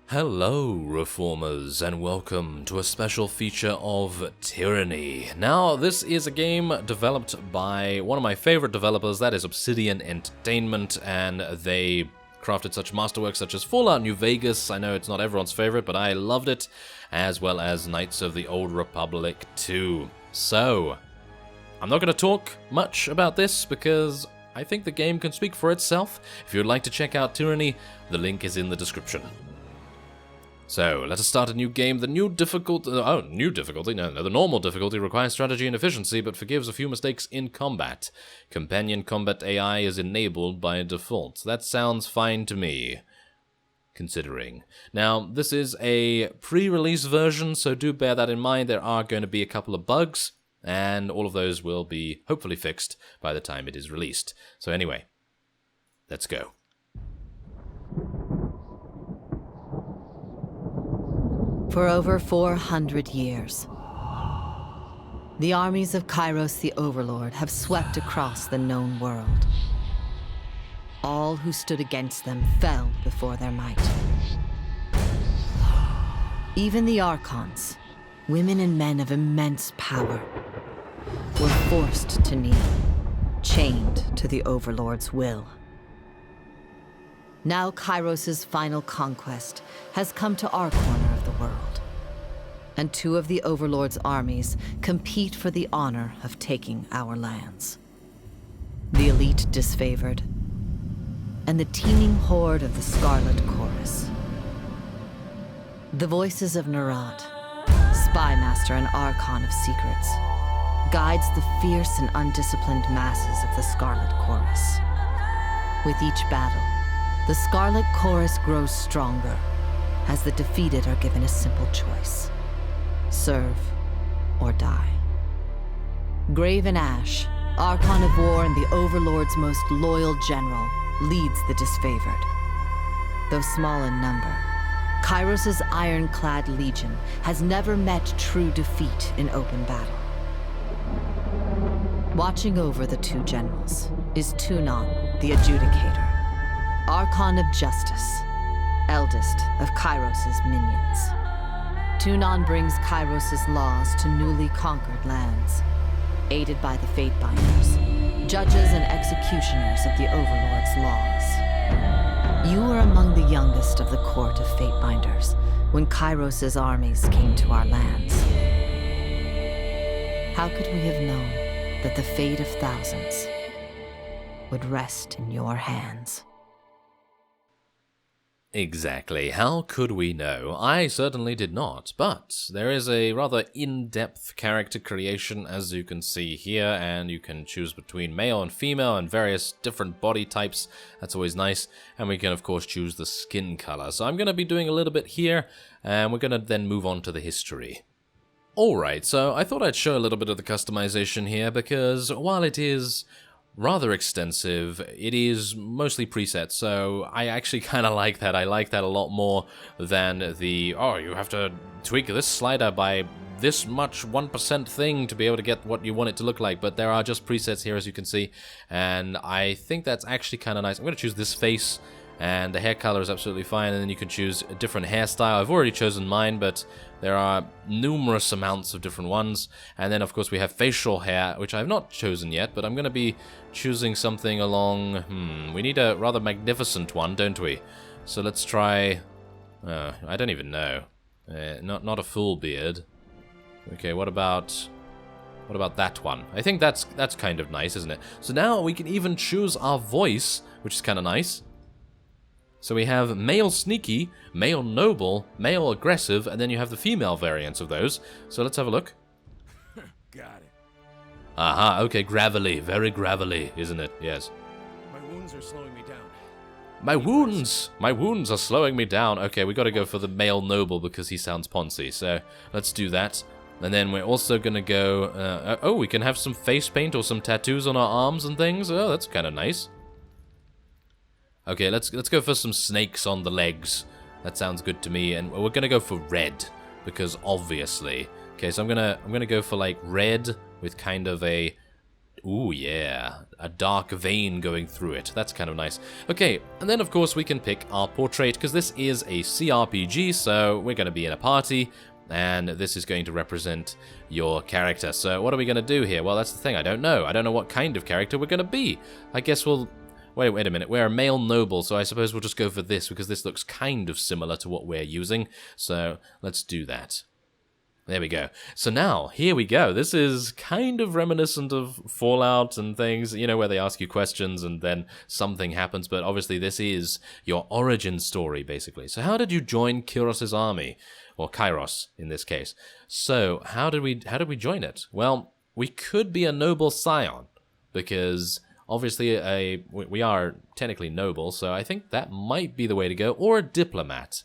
Hello, Reformers, and welcome to a special feature of Tyranny. Now, this is a game developed by one of my favorite developers, that is Obsidian Entertainment, and they crafted such masterworks such as Fallout New Vegas. I know it's not everyone's favorite, but I loved it, as well as Knights of the Old Republic 2. So, I'm not going to talk much about this because I think the game can speak for itself. If you'd like to check out Tyranny, the link is in the description. So, let us start a new game. The new difficulty... the normal difficulty requires strategy and efficiency, but forgives a few mistakes in combat. Companion combat AI is enabled by default. That sounds fine to me, considering. Now, this is a pre-release version, so do bear that in mind. There are going to be a couple of bugs, and all of those will be hopefully fixed by the time it is released. So anyway, let's go. For over 400 years, the armies of Kairos the Overlord have swept across the known world. All who stood against them fell before their might. Even the Archons, women and men of immense power, were forced to kneel, chained to the Overlord's will. Now Kairos' final conquest has come to our corner of the world, and two of the Overlord's armies compete for the honor of taking our lands. The elite disfavored, and the teeming horde of the Scarlet Chorus. The Voices of Narada, spy master and archon of secrets, guides the fierce and undisciplined masses of the Scarlet Chorus. With each battle, the Scarlet Chorus grows stronger, as the defeated are given a simple choice: serve or die. Graven Ash, Archon of War and the Overlord's most loyal general, leads the disfavored. Though small in number, Kairos' ironclad legion has never met true defeat in open battle. Watching over the two generals is Tunon, the Adjudicator, Archon of Justice, eldest of Kairos' minions. Tunon brings Kairos' laws to newly conquered lands, aided by the Fatebinders, judges and executioners of the Overlord's laws. You were among the youngest of the court of Fatebinders when Kairos' armies came to our lands. How could we have known that the fate of thousands would rest in your hands? Exactly. How could we know? I certainly did not, but there is a rather in-depth character creation, as you can see here, and you can choose between male and female and various different body types. That's always nice, and we can of course choose the skin color. So I'm going to be doing a little bit here, and we're going to then move on to the history. Alright, so I thought I'd show a little bit of the customization here, because while it is rather extensive, it is mostly preset, so I actually kind of like that. I like that a lot more than the, oh, you have to tweak this slider by this much 1% thing to be able to get what you want it to look like, but there are just presets here, as you can see, and I think that's actually kind of nice. I'm going to choose this face, and the hair color is absolutely fine, and then you can choose a different hairstyle. I've already chosen mine, but there are numerous amounts of different ones. And then, of course, we have facial hair, which I've not chosen yet, but I'm going to be choosing something along... we need a rather magnificent one, don't we? So let's try... I don't even know. Not a full beard. Okay, what about that one? I think that's kind of nice, isn't it? So now we can even choose our voice, which is kind of nice. So we have male sneaky, male noble, male aggressive, and then you have the female variants of those. So let's have a look. Got it. Aha, okay, gravelly, very gravelly, isn't it? Yes. My wounds are slowing me down. My wounds are slowing me down. Okay, we gotta go for the male noble because he sounds poncy, so let's do that. And then we're also gonna go, oh, we can have some face paint or some tattoos on our arms and things. Oh, that's kind of nice. Okay, let's go for some snakes on the legs. That sounds good to me, and we're gonna go for red because obviously. Okay, so I'm gonna go for like red with kind of a Ooh, yeah. A dark vein going through it. That's kind of nice. Okay, and then of course we can pick our portrait, because this is a CRPG, so we're going to be in a party, and this is going to represent your character. So what are we going to do here? Well, that's the thing. I don't know. I don't know what kind of character we're going to be. I guess we'll... Wait a minute. We're a male noble, so I suppose we'll just go for this, because this looks kind of similar to what we're using. So let's do that. There we go. So now, here we go. This is kind of reminiscent of Fallout and things, you know, where they ask you questions and then something happens, but obviously this is your origin story, basically. So how did you join Kyros's army? Or Kairos, in this case. So, how did we join it? Well, we could be a noble scion, because obviously we are technically noble, so I think that might be the way to go, or a diplomat.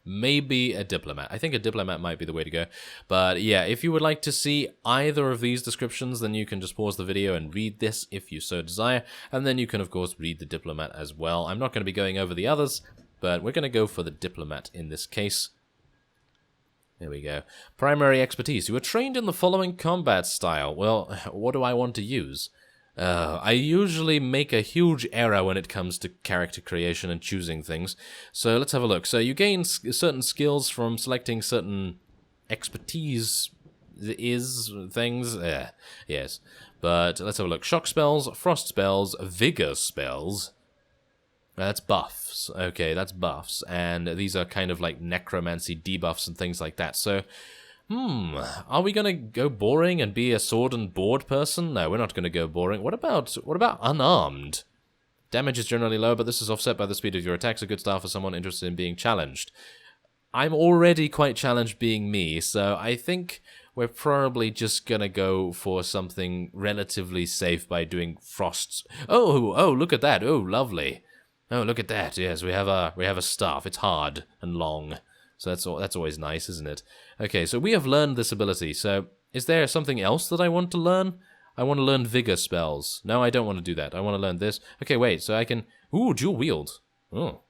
Maybe a diplomat. I think a diplomat might be the way to go. But yeah, if you would like to see either of these descriptions, then you can just pause the video and read this if you so desire. And then you can, of course, read the diplomat as well. I'm not going to be going over the others, but we're going to go for the diplomat in this case. There we go. Primary expertise. You are trained in the following combat style. Well, what do I want to use? I usually make a huge error when it comes to character creation and choosing things. So let's have a look. So you gain certain skills from selecting certain expertise things. Yes. But let's have a look. Shock spells, frost spells, vigor spells. That's buffs. Okay, that's buffs. And these are kind of like necromancy debuffs and things like that. So... are we gonna go boring and be a sword and board person? No, we're not gonna go boring. What about unarmed? Damage is generally low, but this is offset by the speed of your attacks. A good style for someone interested in being challenged. I'm already quite challenged being me, so I think we're probably just gonna go for something relatively safe by doing frosts. Oh, look at that. Oh, lovely. Oh, look at that. Yes, we have a staff. It's hard and long. So that's always nice, isn't it? Okay, so we have learned this ability. So is there something else that I want to learn? I want to learn vigor spells. No, I don't want to do that. I want to learn this. Okay, wait, so I can... Ooh, dual wield. Oh.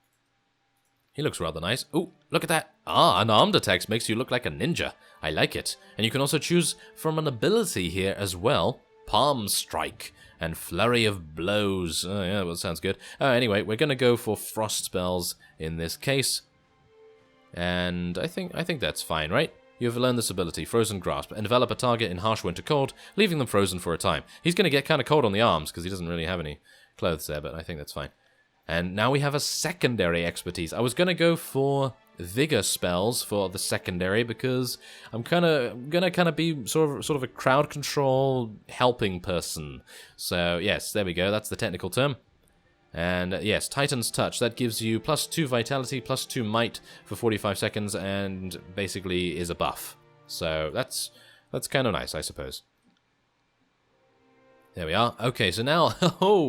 He looks rather nice. Ooh, look at that. Ah, unarmed attacks makes you look like a ninja. I like it. And you can also choose from an ability here as well. Palm Strike and Flurry of Blows. Oh, yeah, well, sounds good. Anyway, we're going to go for frost spells in this case. And I think that's fine, right? You have learned this ability, Frozen Grasp, envelop a target in harsh winter cold, leaving them frozen for a time. He's going to get kind of cold on the arms, because he doesn't really have any clothes there, but I think that's fine. And now we have a secondary expertise. I was going to go for vigor spells for the secondary, because I'm gonna be sort of a crowd control helping person. So yes, there we go, that's the technical term. And yes, Titan's Touch, that gives you +2 Vitality, +2 Might for 45 seconds, and basically is a buff. So that's kind of nice, I suppose. There we are. Okay, so now,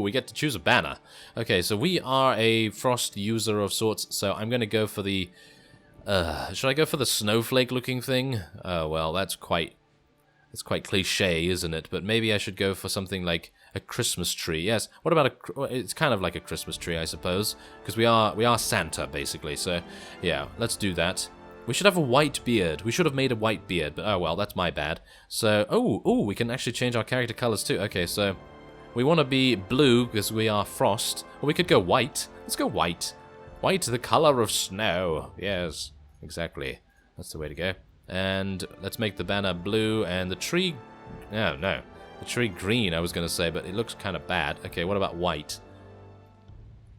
we get to choose a banner. Okay, so we are a frost user of sorts, so I'm going to go for the... should I go for the snowflake-looking thing? Oh, well, that's quite cliche, isn't it? But maybe I should go for something like a Christmas tree. Yes. What about it's kind of like a Christmas tree, I suppose, because we are Santa basically. So, yeah, let's do that. We should have a white beard. We should have made a white beard, but oh well, that's my bad. So, we can actually change our character colors too. Okay, so we want to be blue because we are frost. Or we could go white. Let's go white. White, the color of snow. Yes, exactly. That's the way to go. And let's make the banner blue and the tree... No. The tree green, I was going to say, but it looks kind of bad. Okay, what about white?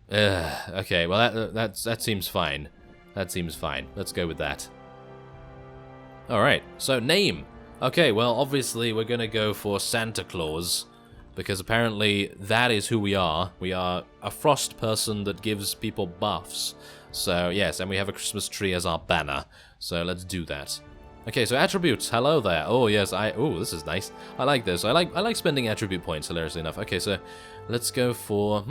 Okay, well, that seems fine. That seems fine. Let's go with that. Alright, so name. Okay, well, obviously we're going to go for Santa Claus, because apparently that is who we are. We are a frost person that gives people buffs. So, yes, and we have a Christmas tree as our banner. So let's do that. Okay, so attributes. Hello there. Oh, yes, this is nice. I like this. I like spending attribute points, hilariously enough. Okay, so let's go for...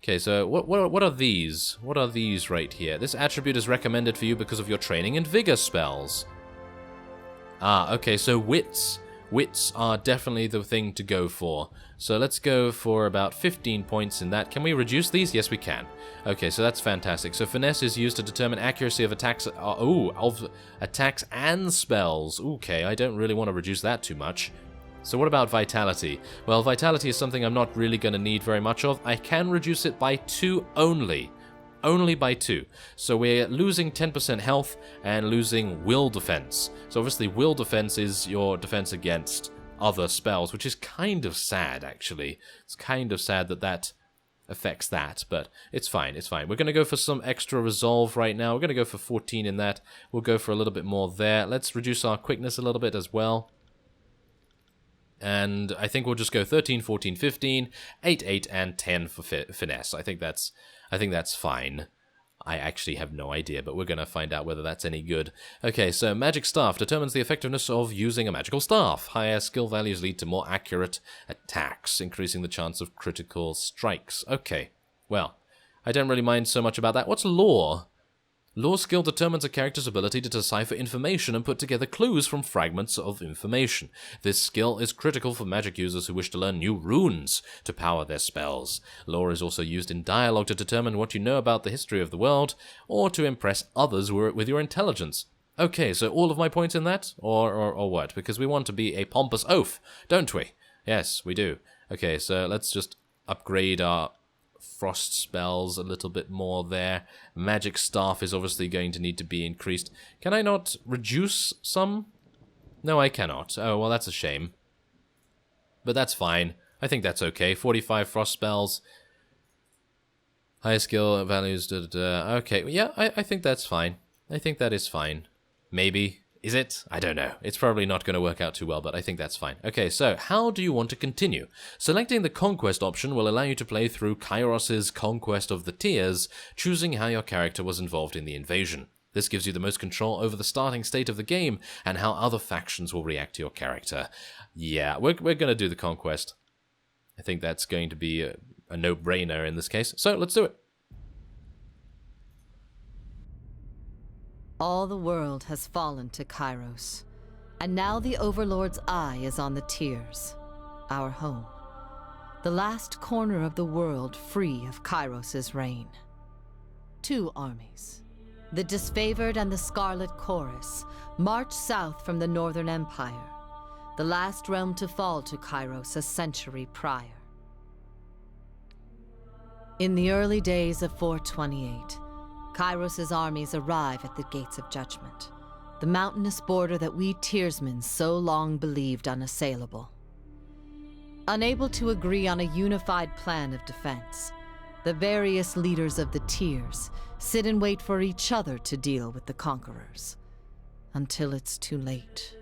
Okay, so what are these? What are these right here? This attribute is recommended for you because of your training in vigor spells. Ah, okay, so wits. Wits are definitely the thing to go for. So let's go for about 15 points in that. Can we reduce these? Yes, we can. Okay, so that's fantastic. So finesse is used to determine accuracy of attacks. Of attacks and spells. Okay, I don't really want to reduce that too much. So what about Vitality? Well, Vitality is something I'm not really going to need very much of. I can reduce it by 2 only. Only by 2. So we're losing 10% health and losing will defense. So obviously will defense is your defense against other spells, which is kind of sad, actually. It's kind of sad that that affects that, but it's fine, it's fine. We're going to go for some extra resolve right now. We're going to go for 14 in that. We'll go for a little bit more there. Let's reduce our quickness a little bit as well. And I think we'll just go 13, 14, 15, 8, 8, and 10 for finesse. I think that's fine. I actually have no idea, but we're going to find out whether that's any good. Okay, so Magic Staff determines the effectiveness of using a magical staff. Higher skill values lead to more accurate attacks, increasing the chance of critical strikes. Okay, well, I don't really mind so much about that. What's Lore? Lore skill determines a character's ability to decipher information and put together clues from fragments of information. This skill is critical for magic users who wish to learn new runes to power their spells. Lore is also used in dialogue to determine what you know about the history of the world, or to impress others with your intelligence. Okay, so all of my points in that? Or what? Because we want to be a pompous oaf, don't we? Yes, we do. Okay, so let's just upgrade our frost spells a little bit more there. Magic Staff is obviously going to need to be increased. Can I not reduce some? No, I cannot. Oh, well, that's a shame. But that's fine. I think that's okay. 45 frost spells. High skill values. Okay, yeah, I think that's fine. I think that is fine. Maybe. Is it? I don't know. It's probably not going to work out too well, but I think that's fine. Okay, so how do you want to continue? Selecting the Conquest option will allow you to play through Kairos' Conquest of the Tears, choosing how your character was involved in the invasion. This gives you the most control over the starting state of the game and how other factions will react to your character. Yeah, we're going to do the Conquest. I think that's going to be a no-brainer in this case, so let's do it. All the world has fallen to Kairos, and now the Overlord's eye is on the Tears, our home. The last corner of the world free of Kairos' reign. 2 armies, the Disfavored and the Scarlet Chorus, march south from the Northern Empire, the last realm to fall to Kairos a century prior. In the early days of 428, Kairos' armies arrive at the Gates of Judgment, the mountainous border that we Tearsmen so long believed unassailable. Unable to agree on a unified plan of defense, the various leaders of the Tears sit and wait for each other to deal with the conquerors, until it's too late.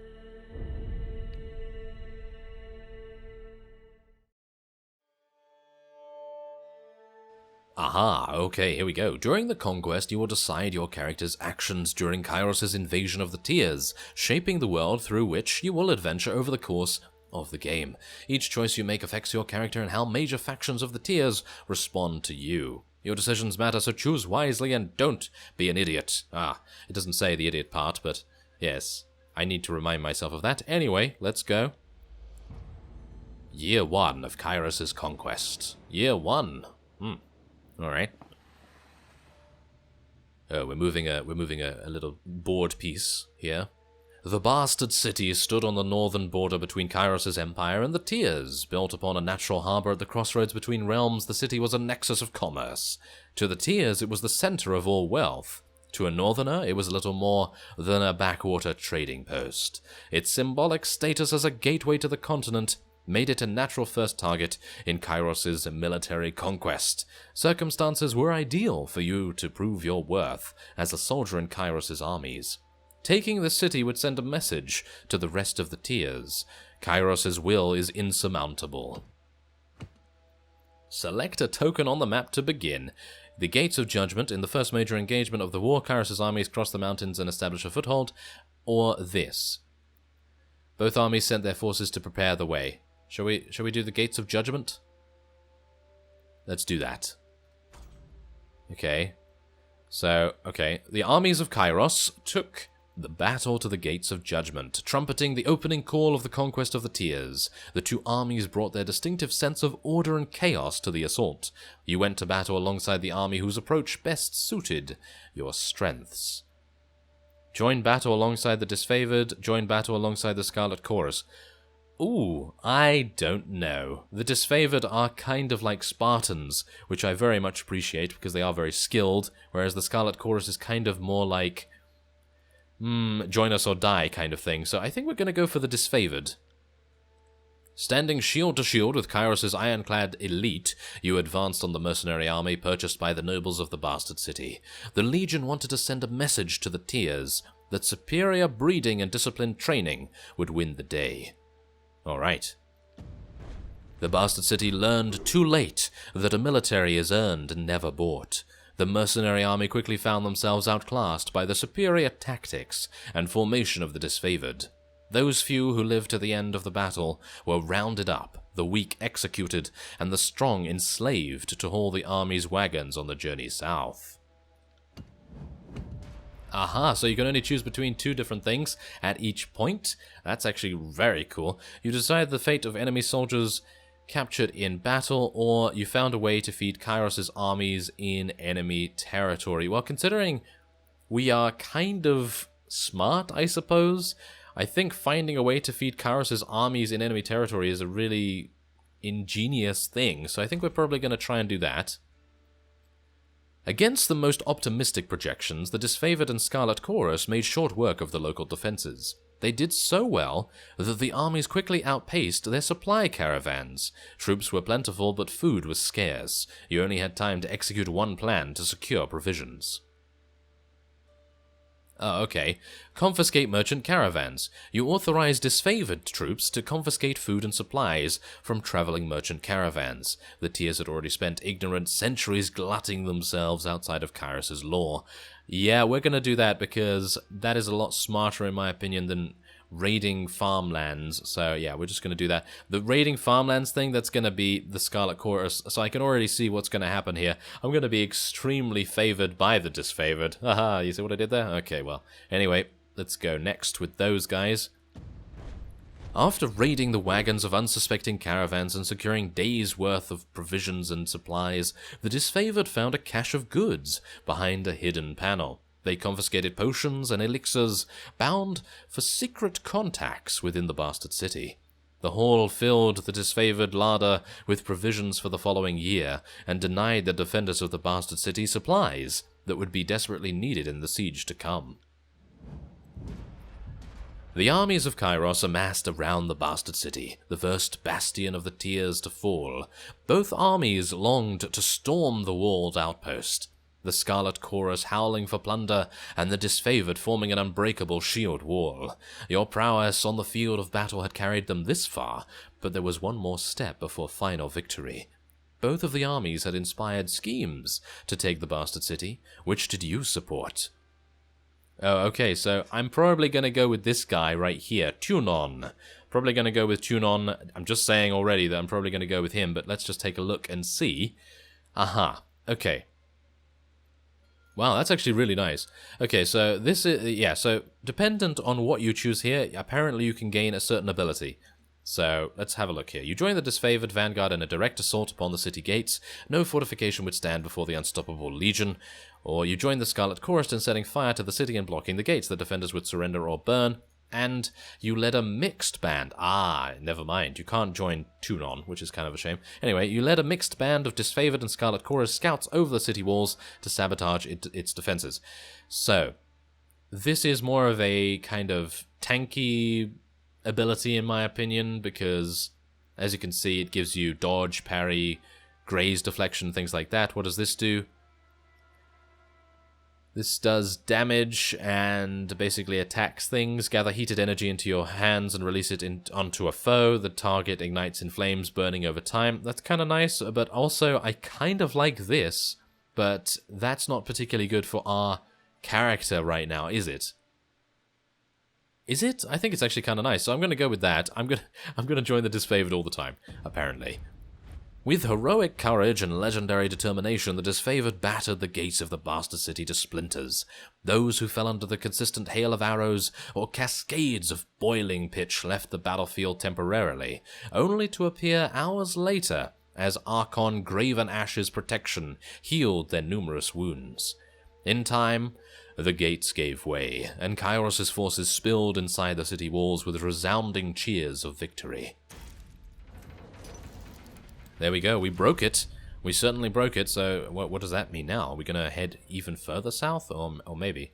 Aha, okay, here we go. During the Conquest, you will decide your character's actions during Kairos' invasion of the Tears, shaping the world through which you will adventure over the course of the game. Each choice you make affects your character and how major factions of the Tears respond to you. Your decisions matter, so choose wisely and don't be an idiot. Ah, it doesn't say the idiot part, but yes, I need to remind myself of that. Anyway, let's go. Year 1 of Kairos' Conquest. Year 1. Alright. Oh, we're moving a little board piece here. The bastard city stood on the northern border between Kairos' empire and the Tears. Built upon a natural harbor at the crossroads between realms, the city was a nexus of commerce. To the Tears, it was the center of all wealth. To a northerner, it was little more than a backwater trading post. Its symbolic status as a gateway to the continent made it a natural first target in Kairos' military conquest. Circumstances were ideal for you to prove your worth as a soldier in Kairos' armies. Taking the city would send a message to the rest of the Tears. Kairos' will is insurmountable. Select a token on the map to begin. The Gates of Judgment. In the first major engagement of the war, Kairos' armies cross the mountains and establish a foothold. Or this. Both armies sent their forces to prepare the way. Shall we do the Gates of Judgment? Let's do that. Okay. So, okay. The armies of Kairos took the battle to the Gates of Judgment, trumpeting the opening call of the conquest of the Tears. The two armies brought their distinctive sense of order and chaos to the assault. You went to battle alongside the army whose approach best suited your strengths. Join battle alongside the Disfavored, join battle alongside the Scarlet Chorus. Ooh, I don't know. The disfavored are kind of like Spartans, which I very much appreciate because they are very skilled, whereas the Scarlet Chorus is kind of more like, join us or die kind of thing. So I think we're going to go for the disfavored. Standing shield to shield with Kairos' ironclad elite, you advanced on the mercenary army purchased by the nobles of the Bastard City. The Legion wanted to send a message to the Tiers that superior breeding and disciplined training would win the day. Alright. The Bastard City learned too late that a military is earned and never bought. The mercenary army quickly found themselves outclassed by the superior tactics and formation of the disfavored. Those few who lived to the end of the battle were rounded up, the weak executed, and the strong enslaved to haul the army's wagons on the journey south. Aha, so you can only choose between two different things at each point. That's actually very cool. You decide the fate of enemy soldiers captured in battle, or you found a way to feed Kairos' armies in enemy territory. Well, considering we are kind of smart, I suppose, I think finding a way to feed Kairos' armies in enemy territory is a really ingenious thing, so I think we're probably going to try and do that. Against the most optimistic projections, the disfavored and Scarlet Chorus made short work of the local defenses. They did so well that the armies quickly outpaced their supply caravans. Troops were plentiful, but food was scarce. You only had time to execute one plan to secure provisions. Okay. Confiscate merchant caravans. You authorize disfavored troops to confiscate food and supplies from traveling merchant caravans. The Tiers had already spent ignorant centuries glutting themselves outside of Kairos' law. Yeah, we're gonna do that because that is a lot smarter in my opinion than raiding farmlands. So yeah, we're just going to do that. The raiding farmlands thing, that's going to be the Scarlet Chorus, so I can already see what's going to happen here. I'm going to be extremely favored by the disfavored. Haha, you see what I did there? Okay, well, anyway, let's go next with those guys. After raiding the wagons of unsuspecting caravans and securing days' worth of provisions and supplies, the disfavored found a cache of goods behind a hidden panel. They confiscated potions and elixirs, bound for secret contacts within the Bastard City. The haul filled the disfavored larder with provisions for the following year, and denied the defenders of the Bastard City supplies that would be desperately needed in the siege to come. The armies of Kairos amassed around the Bastard City, the first bastion of the Tiers to fall. Both armies longed to storm the walled outpost. The Scarlet Chorus howling for plunder, and the disfavored forming an unbreakable shield wall. Your prowess on the field of battle had carried them this far, but there was one more step before final victory. Both of the armies had inspired schemes to take the Bastard City. Which did you support? Oh, okay, so I'm probably going to go with this guy right here, Tunon. Probably going to go with Tunon. I'm just saying already that I'm probably going to go with him, but let's just take a look and see. Aha, okay. Wow, that's actually really nice. Okay, so this is, yeah, so dependent on what you choose here, apparently you can gain a certain ability. So, let's have a look here. You join the disfavored vanguard in a direct assault upon the city gates. No fortification would stand before the unstoppable legion. Or you join the Scarlet Chorus in setting fire to the city and blocking the gates. The defenders would surrender or burn. And you led a mixed band. Ah, never mind. You can't join Tunon, which is kind of a shame. Anyway, you led a mixed band of disfavored and Scarlet Chorus scouts over the city walls to sabotage its defenses. So, this is more of a kind of tanky ability in my opinion, because as you can see, it gives you dodge, parry, graze deflection, things like that. What does this do? This does damage and basically attacks things. Gather heated energy into your hands and release it onto a foe. The target ignites in flames, burning over time. That's kind of nice, but also I kind of like this, but that's not particularly good for our character right now, is it? Is it? I think it's actually kind of nice, so I'm going to go with that. I'm going to join the disfavored all the time, apparently. With heroic courage and legendary determination, the disfavored battered the gates of the Bastard City to splinters. Those who fell under the consistent hail of arrows or cascades of boiling pitch left the battlefield temporarily, only to appear hours later as Archon Graven Ash's protection healed their numerous wounds. In time, The gates gave way, and Kairos' forces spilled inside the city walls with resounding cheers of victory. There we go, we broke it. We certainly broke it, so what does that mean now? Are we going to head even further south, or maybe?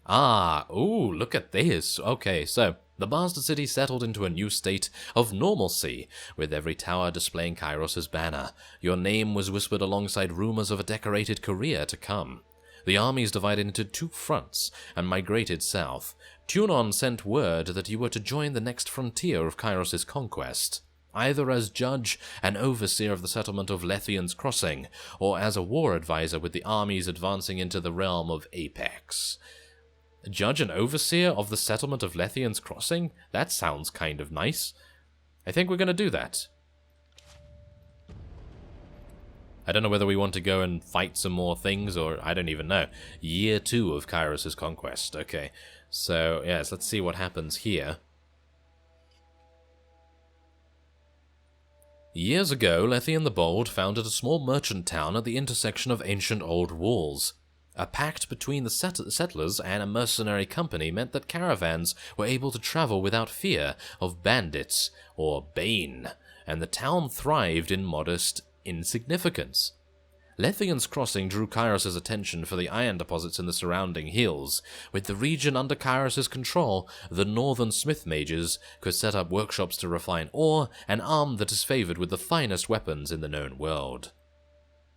Ah, ooh, look at this. Okay, so the bastard city settled into a new state of normalcy, with every tower displaying Kairos' banner. Your name was whispered alongside rumors of a decorated career to come. The armies divided into 2 fronts and migrated south. Tunon sent word that you were to join the next frontier of Kairos' conquest, either as judge and overseer of the settlement of Lethian's Crossing, or as a war advisor with the armies advancing into the realm of Apex. Judge and overseer of the settlement of Lethian's Crossing? That sounds kind of nice. I think we're going to do that. I don't know whether we want to go and fight some more things, or I don't even know. Year 2 of Kairos' conquest. Okay, so yes, let's see what happens here. Years ago, Lethian the Bold founded a small merchant town at the intersection of ancient old walls. A pact between the settlers and a mercenary company meant that caravans were able to travel without fear of bandits or bane, and the town thrived in modest insignificance. Lethian's Crossing drew Kairos' attention for the iron deposits in the surrounding hills. With the region under Kairos' control, the northern smith mages could set up workshops to refine ore and arm the disfavored with the finest weapons in the known world.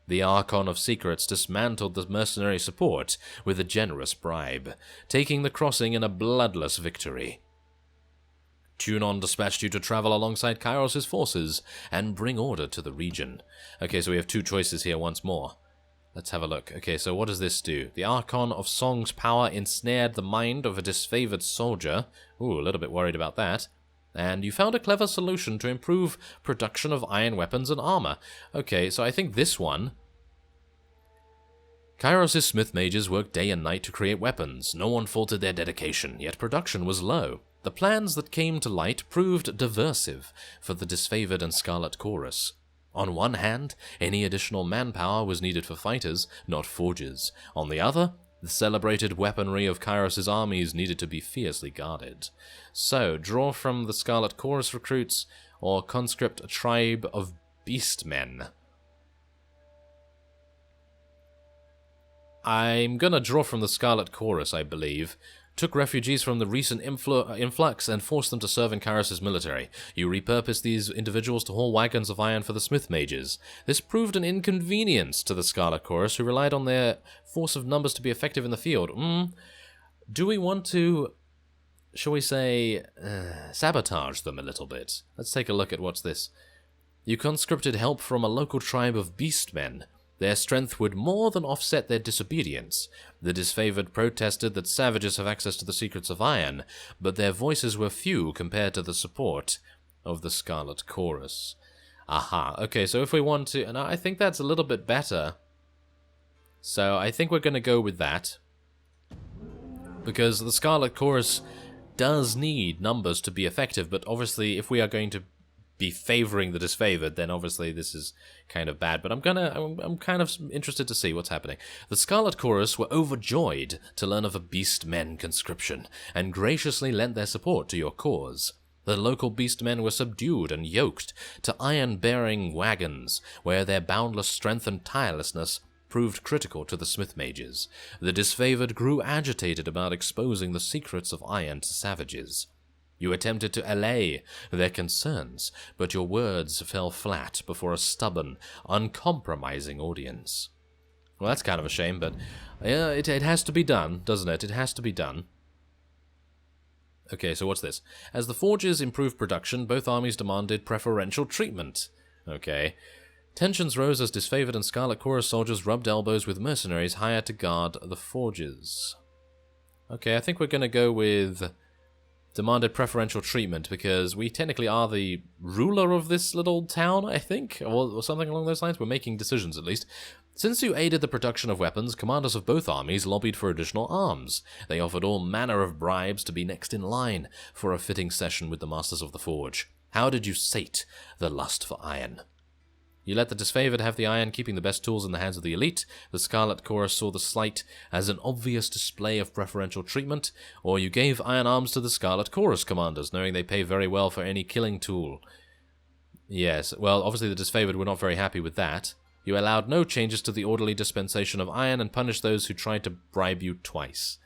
The Archon of Secrets dismantled the mercenary support with a generous bribe, taking the crossing in a bloodless victory. Tunon dispatched you to travel alongside Kairos' forces and bring order to the region. Okay, so we have 2 choices here once more. Let's have a look. Okay, so what does this do? The Archon of Song's power ensnared the mind of a disfavored soldier. Ooh, a little bit worried about that. And you found a clever solution to improve production of iron weapons and armor. Okay, so I think this one... Kairos' smith mages worked day and night to create weapons. No one faulted their dedication, yet production was low. The plans that came to light proved diversive for the disfavored and Scarlet Chorus. On one hand, any additional manpower was needed for fighters, not forgers. On the other, the celebrated weaponry of Kairos' armies needed to be fiercely guarded. So, draw from the Scarlet Chorus recruits, or conscript a tribe of beastmen. I'm gonna draw from the Scarlet Chorus, I believe. Took refugees from the recent influx and forced them to serve in Kairos' military. You repurposed these individuals to haul wagons of iron for the smith mages. This proved an inconvenience to the Scarlet Chorus, who relied on their force of numbers to be effective in the field. Do we want to, shall we say, sabotage them a little bit? Let's take a look at what's this. You conscripted help from a local tribe of beastmen. Their strength would more than offset their disobedience. The disfavored protested that savages have access to the secrets of iron, but their voices were few compared to the support of the Scarlet Chorus. Aha, okay, so if we want to... And I think that's a little bit better. So I think we're going to go with that. Because the Scarlet Chorus does need numbers to be effective, but obviously if we are going to be favoring the disfavored, then obviously this is kind of bad, but I'm kind of interested to see what's happening. The Scarlet Chorus were overjoyed to learn of a beastmen conscription, and graciously lent their support to your cause. The local beastmen were subdued and yoked to iron-bearing wagons, where their boundless strength and tirelessness proved critical to the smith mages. The disfavored grew agitated about exposing the secrets of iron to savages. You attempted to allay their concerns, but your words fell flat before a stubborn, uncompromising audience. Well, that's kind of a shame, but it has to be done, doesn't it? It has to be done. Okay, so what's this? As the forges improved production, both armies demanded preferential treatment. Okay. Tensions rose as disfavored and Scarlet Chorus soldiers rubbed elbows with mercenaries hired to guard the forges. Okay, I think we're going to go with... demanded preferential treatment, because we technically are the ruler of this little town, I think, or something along those lines. We're making decisions, at least. Since you aided the production of weapons, commanders of both armies lobbied for additional arms. They offered all manner of bribes to be next in line for a fitting session with the Masters of the Forge. How did you sate the lust for iron? You let the disfavored have the iron, keeping the best tools in the hands of the elite. The Scarlet Chorus saw the slight as an obvious display of preferential treatment, or you gave iron arms to the Scarlet Chorus commanders, knowing they pay very well for any killing tool. Yes, well, obviously the disfavored were not very happy with that. You allowed no changes to the orderly dispensation of iron and punished those who tried to bribe you twice.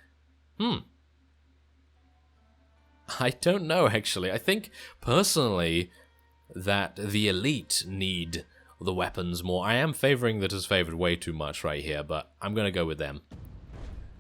I don't know, actually. I think, personally, that the elite need the weapons more. I am favoring the disfavored way too much right here, but I'm going to go with them.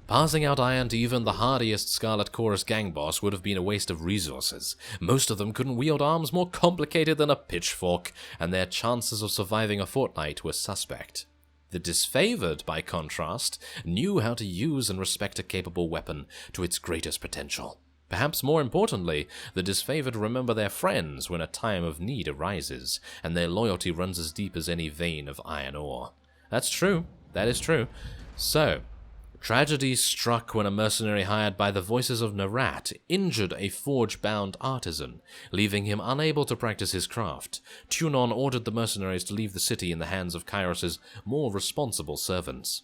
Passing out iron to even the hardiest Scarlet Chorus gang boss would have been a waste of resources. Most of them couldn't wield arms more complicated than a pitchfork, and their chances of surviving a fortnight were suspect. The disfavored, by contrast, knew how to use and respect a capable weapon to its greatest potential. Perhaps more importantly, the disfavored remember their friends when a time of need arises, and their loyalty runs as deep as any vein of iron ore. That's true. That is true. So, tragedy struck when a mercenary hired by the Voices of Narada injured a forge-bound artisan, leaving him unable to practice his craft. Tunon ordered the mercenaries to leave the city in the hands of Kairos's more responsible servants.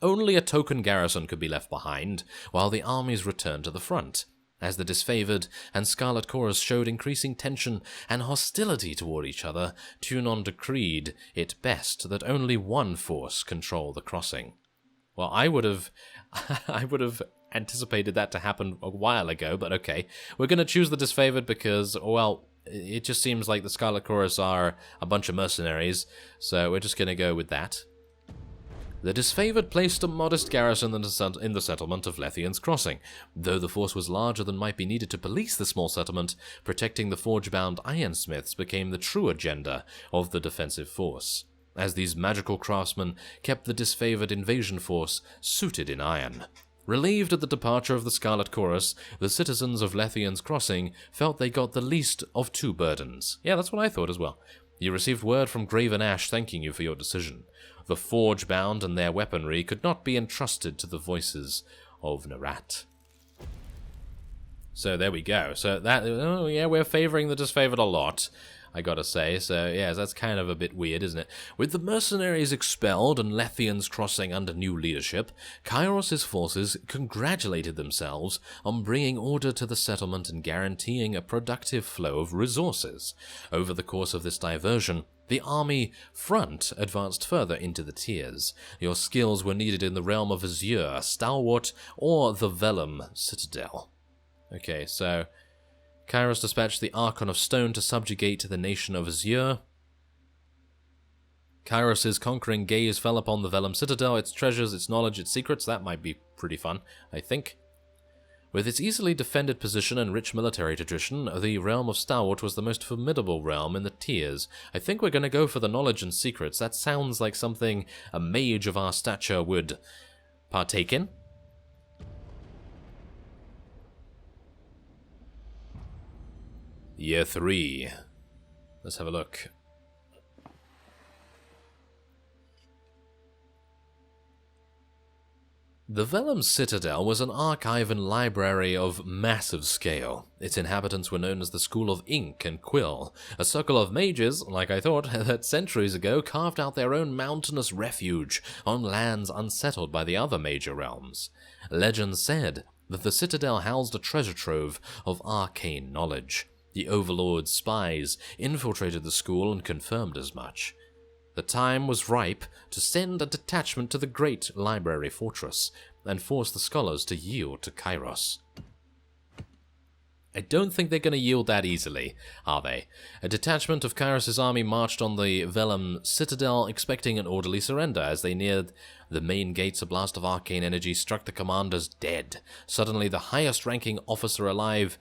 Only a token garrison could be left behind, while the armies returned to the front. As the disfavored and Scarlet Chorus showed increasing tension and hostility toward each other, Tunon decreed it best that only one force control the crossing. Well, I would have anticipated that to happen a while ago, but okay. We're going to choose the disfavored because, well, it just seems like the Scarlet Chorus are a bunch of mercenaries, so we're just going to go with that. The disfavored placed a modest garrison in the settlement of Lethian's Crossing. Though the force was larger than might be needed to police the small settlement, protecting the forge-bound ironsmiths became the true agenda of the defensive force, as these magical craftsmen kept the disfavored invasion force suited in iron. Relieved at the departure of the Scarlet Chorus, the citizens of Lethian's Crossing felt they got the least of two burdens. Yeah, that's what I thought as well. You received word from Graven Ash thanking you for your decision. The forge-bound and their weaponry could not be entrusted to the Voices of Narada. So there we go. So that, oh yeah, we're favoring the disfavored a lot, I gotta say. So yeah, that's kind of a bit weird, isn't it? With the mercenaries expelled and Lethian's Crossing under new leadership, Kairos' forces congratulated themselves on bringing order to the settlement and guaranteeing a productive flow of resources. Over the course of this diversion, the army front advanced further into the tiers. Your skills were needed in the realm of Azure, Stalwart, or the Vellum Citadel. Okay, so Kairos dispatched the Archon of Stone to subjugate the nation of Azure. Kairos' conquering gaze fell upon the Vellum Citadel, its treasures, its knowledge, its secrets. That might be pretty fun, I think. With its easily defended position and rich military tradition, the realm of Stalwart was the most formidable realm in the tiers. I think we're going to go for the knowledge and secrets. That sounds like something a mage of our stature would partake in. Year 3. Let's have a look. The Vellum Citadel was an archive and library of massive scale. Its inhabitants were known as the School of Ink and Quill, a circle of mages, like I thought, that centuries ago carved out their own mountainous refuge on lands unsettled by the other major realms. Legend said that the Citadel housed a treasure trove of arcane knowledge. The Overlord's spies infiltrated the school and confirmed as much. The time was ripe to send a detachment to the great library fortress and force the scholars to yield to Kairos. I don't think they're going to yield that easily, are they? A detachment of Kairos' army marched on the Vellum Citadel, expecting an orderly surrender. As they neared the main gates, a blast of arcane energy struck the commanders dead. Suddenly, the highest-ranking officer alive,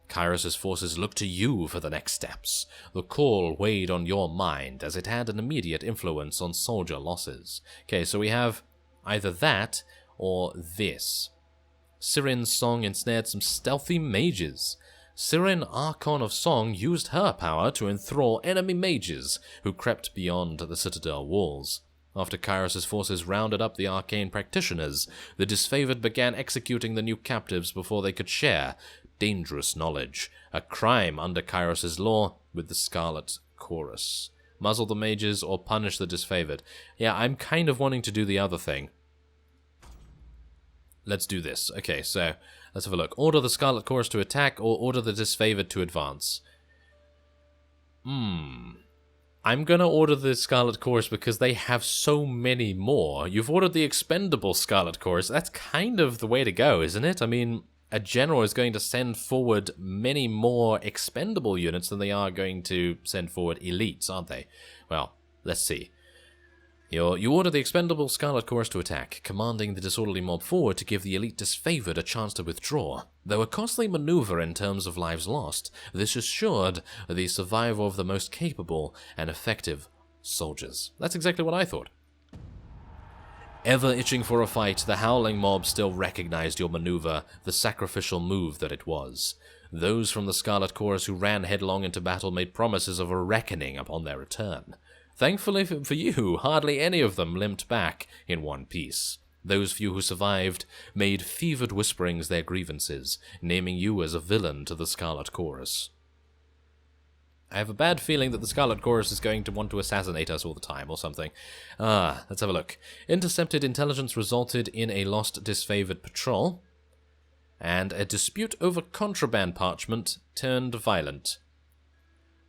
Kairos' forces looked to you for the next steps. The call weighed on your mind, as it had an immediate influence on soldier losses. Okay, so we have either that or this. Sirin's song ensnared some stealthy mages. Sirin, Archon of Song, used her power to enthrall enemy mages who crept beyond the citadel walls. After Kairos' forces rounded up the arcane practitioners, the disfavored began executing the new captives before they could share dangerous knowledge, a crime under Kairos' law with the Scarlet Chorus. Muzzle the mages or punish the disfavored. Yeah, I'm kind of wanting to do the other thing. Let's do this. Okay, so let's have a look. Order the Scarlet Chorus to attack or order the disfavored to advance. I'm gonna order the Scarlet Chorus because they have so many more. You've ordered the expendable Scarlet Chorus. That's kind of the way to go, isn't it? I mean, a general is going to send forward many more expendable units than they are going to send forward elites, aren't they? Well, let's see. You order the expendable Scarlet Chorus to attack, commanding the disorderly mob forward to give the elite disfavored a chance to withdraw. Though a costly maneuver in terms of lives lost, this assured the survival of the most capable and effective soldiers. That's exactly what I thought. Ever itching for a fight, the howling mob still recognized your maneuver, the sacrificial move that it was. Those from the Scarlet Chorus who ran headlong into battle made promises of a reckoning upon their return. Thankfully for you, hardly any of them limped back in one piece. Those few who survived made fevered whisperings their grievances, naming you as a villain to the Scarlet Chorus. I have a bad feeling that the Scarlet Chorus is going to want to assassinate us all the time, or something. Let's have a look. Intercepted intelligence resulted in a lost disfavored patrol, and a dispute over contraband parchment turned violent.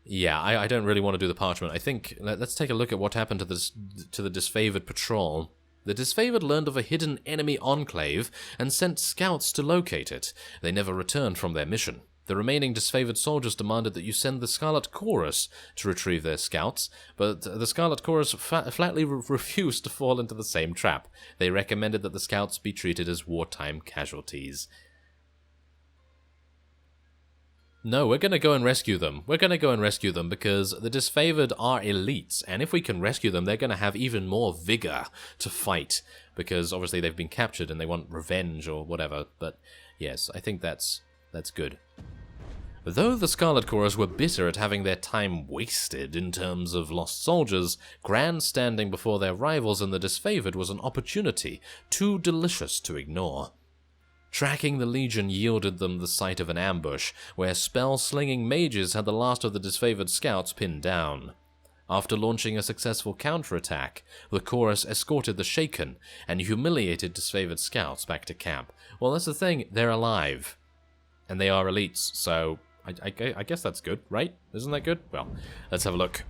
Yeah, I don't really want to do the parchment. I think, let's take a look at what happened to the disfavored patrol. The disfavored learned of a hidden enemy enclave and sent scouts to locate it. They never returned from their mission. The remaining disfavored soldiers demanded that you send the Scarlet Chorus to retrieve their scouts, but the Scarlet Chorus flatly refused to fall into the same trap. They recommended that the scouts be treated as wartime casualties. No, we're going to go and rescue them. We're going to go and rescue them because the disfavored are elites, and if we can rescue them, they're going to have even more vigor to fight, because obviously they've been captured and they want revenge or whatever, but yes, I think that's good. Though the Scarlet Chorus were bitter at having their time wasted in terms of lost soldiers, grandstanding before their rivals in the disfavored was an opportunity too delicious to ignore. Tracking the Legion yielded them the sight of an ambush, where spell-slinging mages had the last of the disfavored scouts pinned down. After launching a successful counterattack, the Chorus escorted the Shaken and humiliated disfavored scouts back to camp. Well, that's the thing, they're alive. And they are elites, so I guess that's good, right? Isn't that good? Well, let's have a look.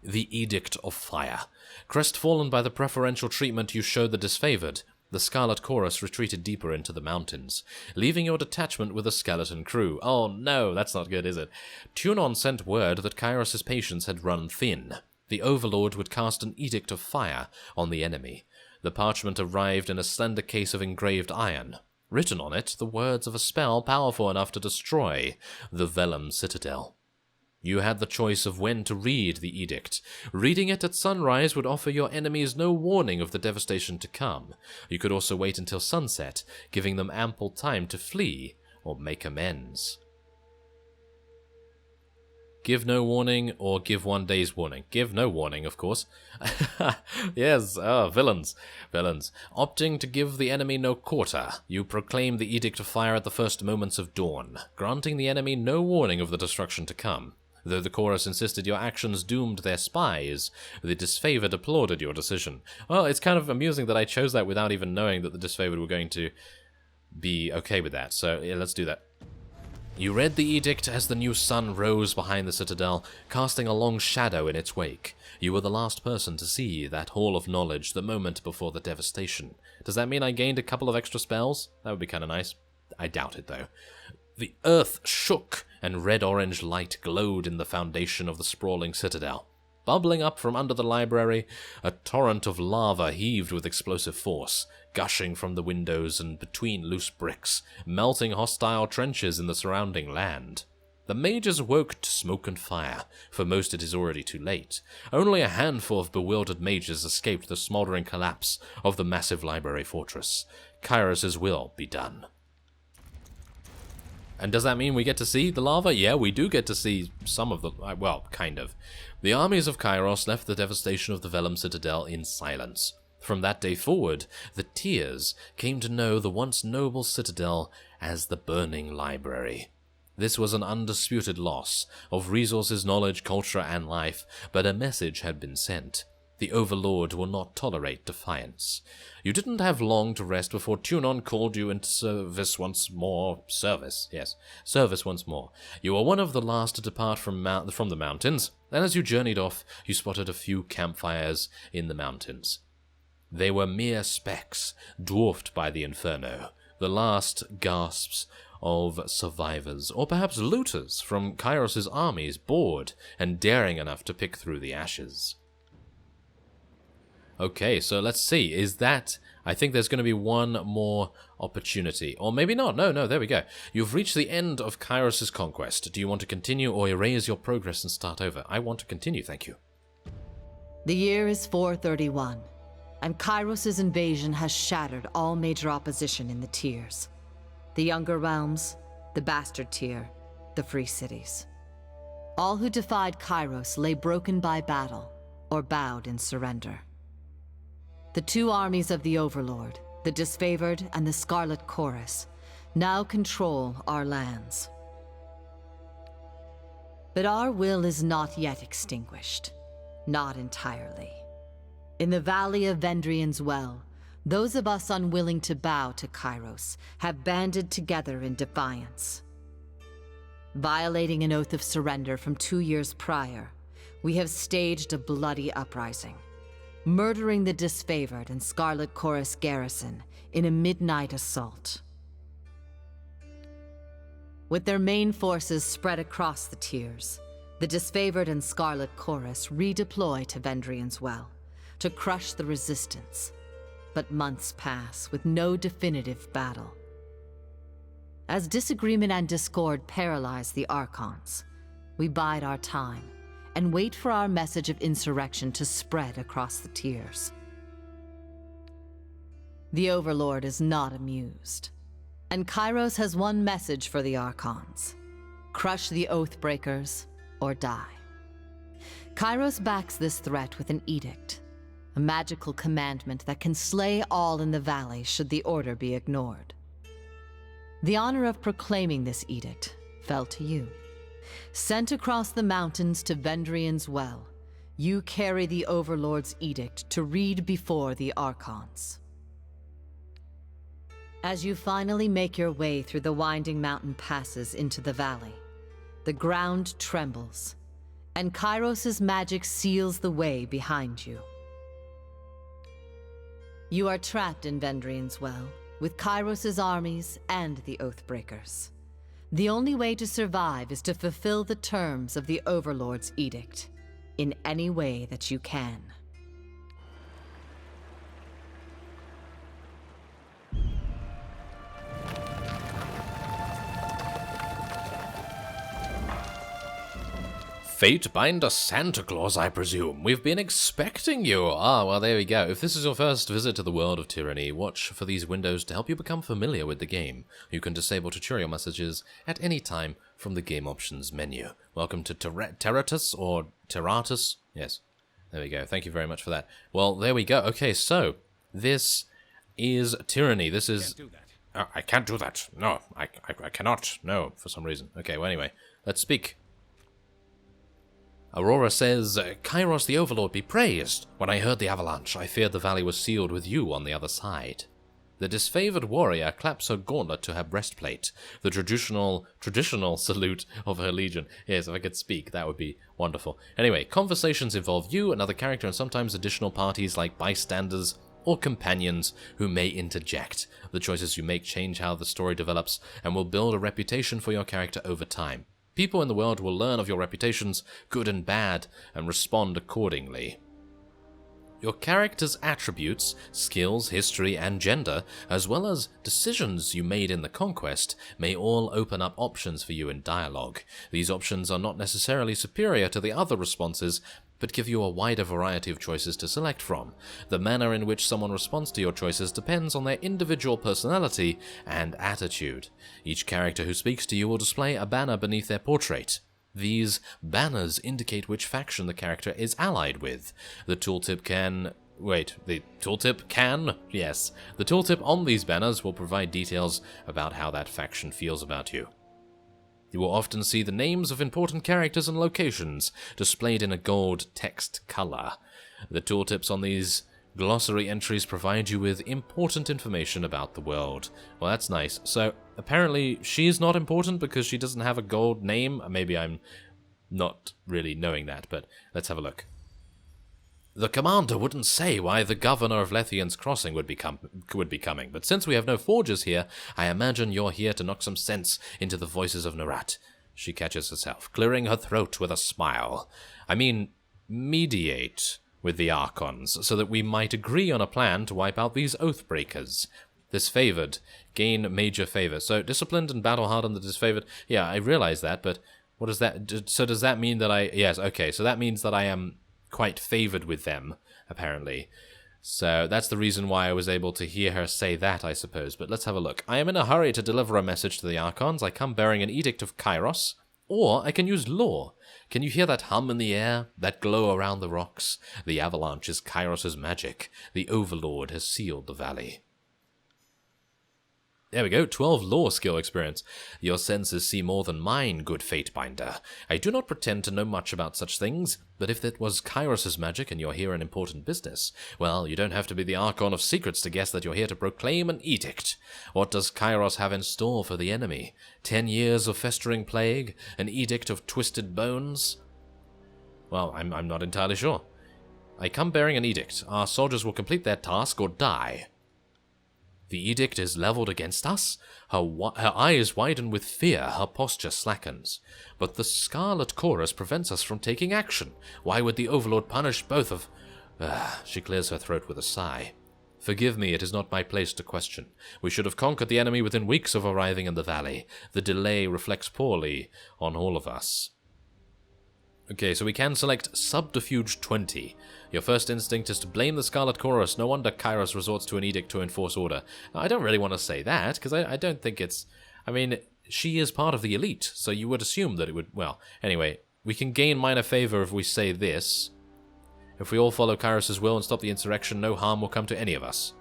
The Edict of Fire. Crestfallen by the preferential treatment you showed the disfavored, the Scarlet Chorus retreated deeper into the mountains, leaving your detachment with a skeleton crew. Oh no, that's not good, is it? Tunon sent word that Kairos' patience had run thin. The Overlord would cast an Edict of Fire on the enemy. The parchment arrived in a slender case of engraved iron. Written on it, the words of a spell powerful enough to destroy the Vellum Citadel. You had the choice of when to read the edict. Reading it at sunrise would offer your enemies no warning of the devastation to come. You could also wait until sunset, giving them ample time to flee or make amends. Give no warning or give 1 day's warning. Give no warning, of course. Yes, villains. Villains. Opting to give the enemy no quarter, you proclaim the Edict of Fire at the first moments of dawn, granting the enemy no warning of the destruction to come. Though the Chorus insisted your actions doomed their spies, the disfavored applauded your decision. Well, it's kind of amusing that I chose that without even knowing that the disfavored were going to be okay with that. So, yeah, let's do that. You read the edict as the new sun rose behind the citadel, casting a long shadow in its wake. You were the last person to see that hall of knowledge the moment before the devastation. Does that mean I gained a couple of extra spells? That would be kind of nice. I doubt it, though. The earth shook, and red-orange light glowed in the foundation of the sprawling citadel. Bubbling up from under the library, a torrent of lava heaved with explosive force, gushing from the windows and between loose bricks, melting hostile trenches in the surrounding land. The mages awoke to smoke and fire. For most it is already too late. Only a handful of bewildered mages escaped the smoldering collapse of the massive library fortress. Kairos' will be done. And does that mean we get to see the lava? Yeah, we do get to see some of the... well, kind of. The armies of Kairos left the devastation of the Vellum Citadel in silence. From that day forward, the Tears came to know the once noble citadel as the Burning Library. This was an undisputed loss of resources, knowledge, culture, and life, but a message had been sent. The Overlord will not tolerate defiance. You didn't have long to rest before Tunon called you into service once more. Service once more. You were one of the last to depart from the mountains, and as you journeyed off, you spotted a few campfires in the mountains. They were mere specks, dwarfed by the inferno, the last gasps of survivors, or perhaps looters from Kairos' armies, bored and daring enough to pick through the ashes. Okay, so let's see. I think there's going to be one more opportunity. Or maybe not. No, there we go. You've reached the end of Kairos' conquest. Do you want to continue or erase your progress and start over? I want to continue, thank you. The year is 431, and Kairos' invasion has shattered all major opposition in the tiers. The Younger Realms, the Bastard Tier, the Free Cities. All who defied Kairos lay broken by battle, or bowed in surrender. The two armies of the Overlord, the Disfavored and the Scarlet Chorus, now control our lands. But our will is not yet extinguished. Not entirely. In the Valley of Vendrian's Well, those of us unwilling to bow to Kairos have banded together in defiance. Violating an oath of surrender from 2 years prior, we have staged a bloody uprising, murdering the Disfavored and Scarlet Chorus garrison in a midnight assault. With their main forces spread across the tiers, the Disfavored and Scarlet Chorus redeploy to Vendrian's Well to crush the resistance, but months pass with no definitive battle. As disagreement and discord paralyze the Archons, we bide our time and wait for our message of insurrection to spread across the tiers. The Overlord is not amused, and Kairos has one message for the Archons: crush the Oathbreakers or die. Kairos backs this threat with an edict, a magical commandment that can slay all in the valley should the order be ignored. The honor of proclaiming this edict fell to you. Sent across the mountains to Vendrian's Well, you carry the Overlord's edict to read before the Archons. As you finally make your way through the winding mountain passes into the valley, the ground trembles, and Kairos' magic seals the way behind you. You are trapped in Vendrian's Well, with Kairos' armies and the Oathbreakers. The only way to survive is to fulfill the terms of the Overlord's edict, in any way that you can. Fatebinder Santa Claus, I presume. We've been expecting you. Ah, well, there we go. If this is your first visit to the world of Tyranny, watch for these windows to help you become familiar with the game. You can disable tutorial messages at any time from the game options menu. Welcome to Terratus or Terratus. Yes, there we go. Thank you very much for that. Well, there we go. Okay, so this is Tyranny. This is... I can't do that. No, I cannot. No, for some reason. Okay, well, anyway, let's speak. Aurora says, Kairos the Overlord be praised. When I heard the avalanche, I feared the valley was sealed with you on the other side. The disfavored warrior claps her gauntlet to her breastplate, the traditional salute of her legion. Yes, if I could speak, that would be wonderful. Anyway, conversations involve you, another character, and sometimes additional parties like bystanders or companions who may interject. The choices you make change how the story develops and will build a reputation for your character over time. People in the world will learn of your reputations, good and bad, and respond accordingly. Your character's attributes, skills, history, and gender, as well as decisions you made in the conquest, may all open up options for you in dialogue. These options are not necessarily superior to the other responses, but give you a wider variety of choices to select from. The manner in which someone responds to your choices depends on their individual personality and attitude. Each character who speaks to you will display a banner beneath their portrait. These banners indicate which faction the character is allied with. The tooltip on these banners will provide details about how that faction feels about you. You will often see the names of important characters and locations displayed in a gold text color. The tooltips on these glossary entries provide you with important information about the world. Well, that's nice. So, apparently, she's not important because she doesn't have a gold name. Maybe I'm not really knowing that, but let's have a look. The commander wouldn't say why the governor of Lethian's Crossing would be coming, but since we have no forgers here, I imagine you're here to knock some sense into the Voices of Narada. She catches herself, clearing her throat with a smile. I mean, mediate with the Archons, so that we might agree on a plan to wipe out these Oathbreakers. Disfavored. Gain major favor. So, disciplined and battle-hardened and disfavored. Yeah, I realize that, but what does that... So does that mean that I... Yes, okay, so that means that I am quite favored with them, apparently. So that's the reason why I was able to hear her say that, I suppose. But let's have a look. I am in a hurry to deliver a message to the Archons. I come bearing an edict of Kairos, or I can use law. Can you hear that hum in the air? That glow around the rocks? The avalanche is Kairos' magic. The Overlord has sealed the valley. There we go, 12 law skill experience. Your senses see more than mine, good Fatebinder. I do not pretend to know much about such things, but if it was Kairos' magic and you're here on important business, well, you don't have to be the Archon of Secrets to guess that you're here to proclaim an edict. What does Kairos have in store for the enemy? 10 years of festering plague? An edict of twisted bones? Well, I'm not entirely sure. I come bearing an edict. Our soldiers will complete their task or die. The edict is leveled against us. Her eyes widen with fear, her posture slackens. But the Scarlet Chorus prevents us from taking action. Why would the Overlord punish both of... She clears her throat with a sigh. Forgive me, it is not my place to question. We should have conquered the enemy within weeks of arriving in the valley. The delay reflects poorly on all of us. Okay, so we can select Subterfuge 20. Your first instinct is to blame the Scarlet Chorus. No wonder Kairos resorts to an edict to enforce order. Now, I don't really want to say that, because I don't think it's... I mean, she is part of the elite, so you would assume that it would... Well, anyway, we can gain minor favor if we say this. If we all follow Kairos' will and stop the insurrection, no harm will come to any of us.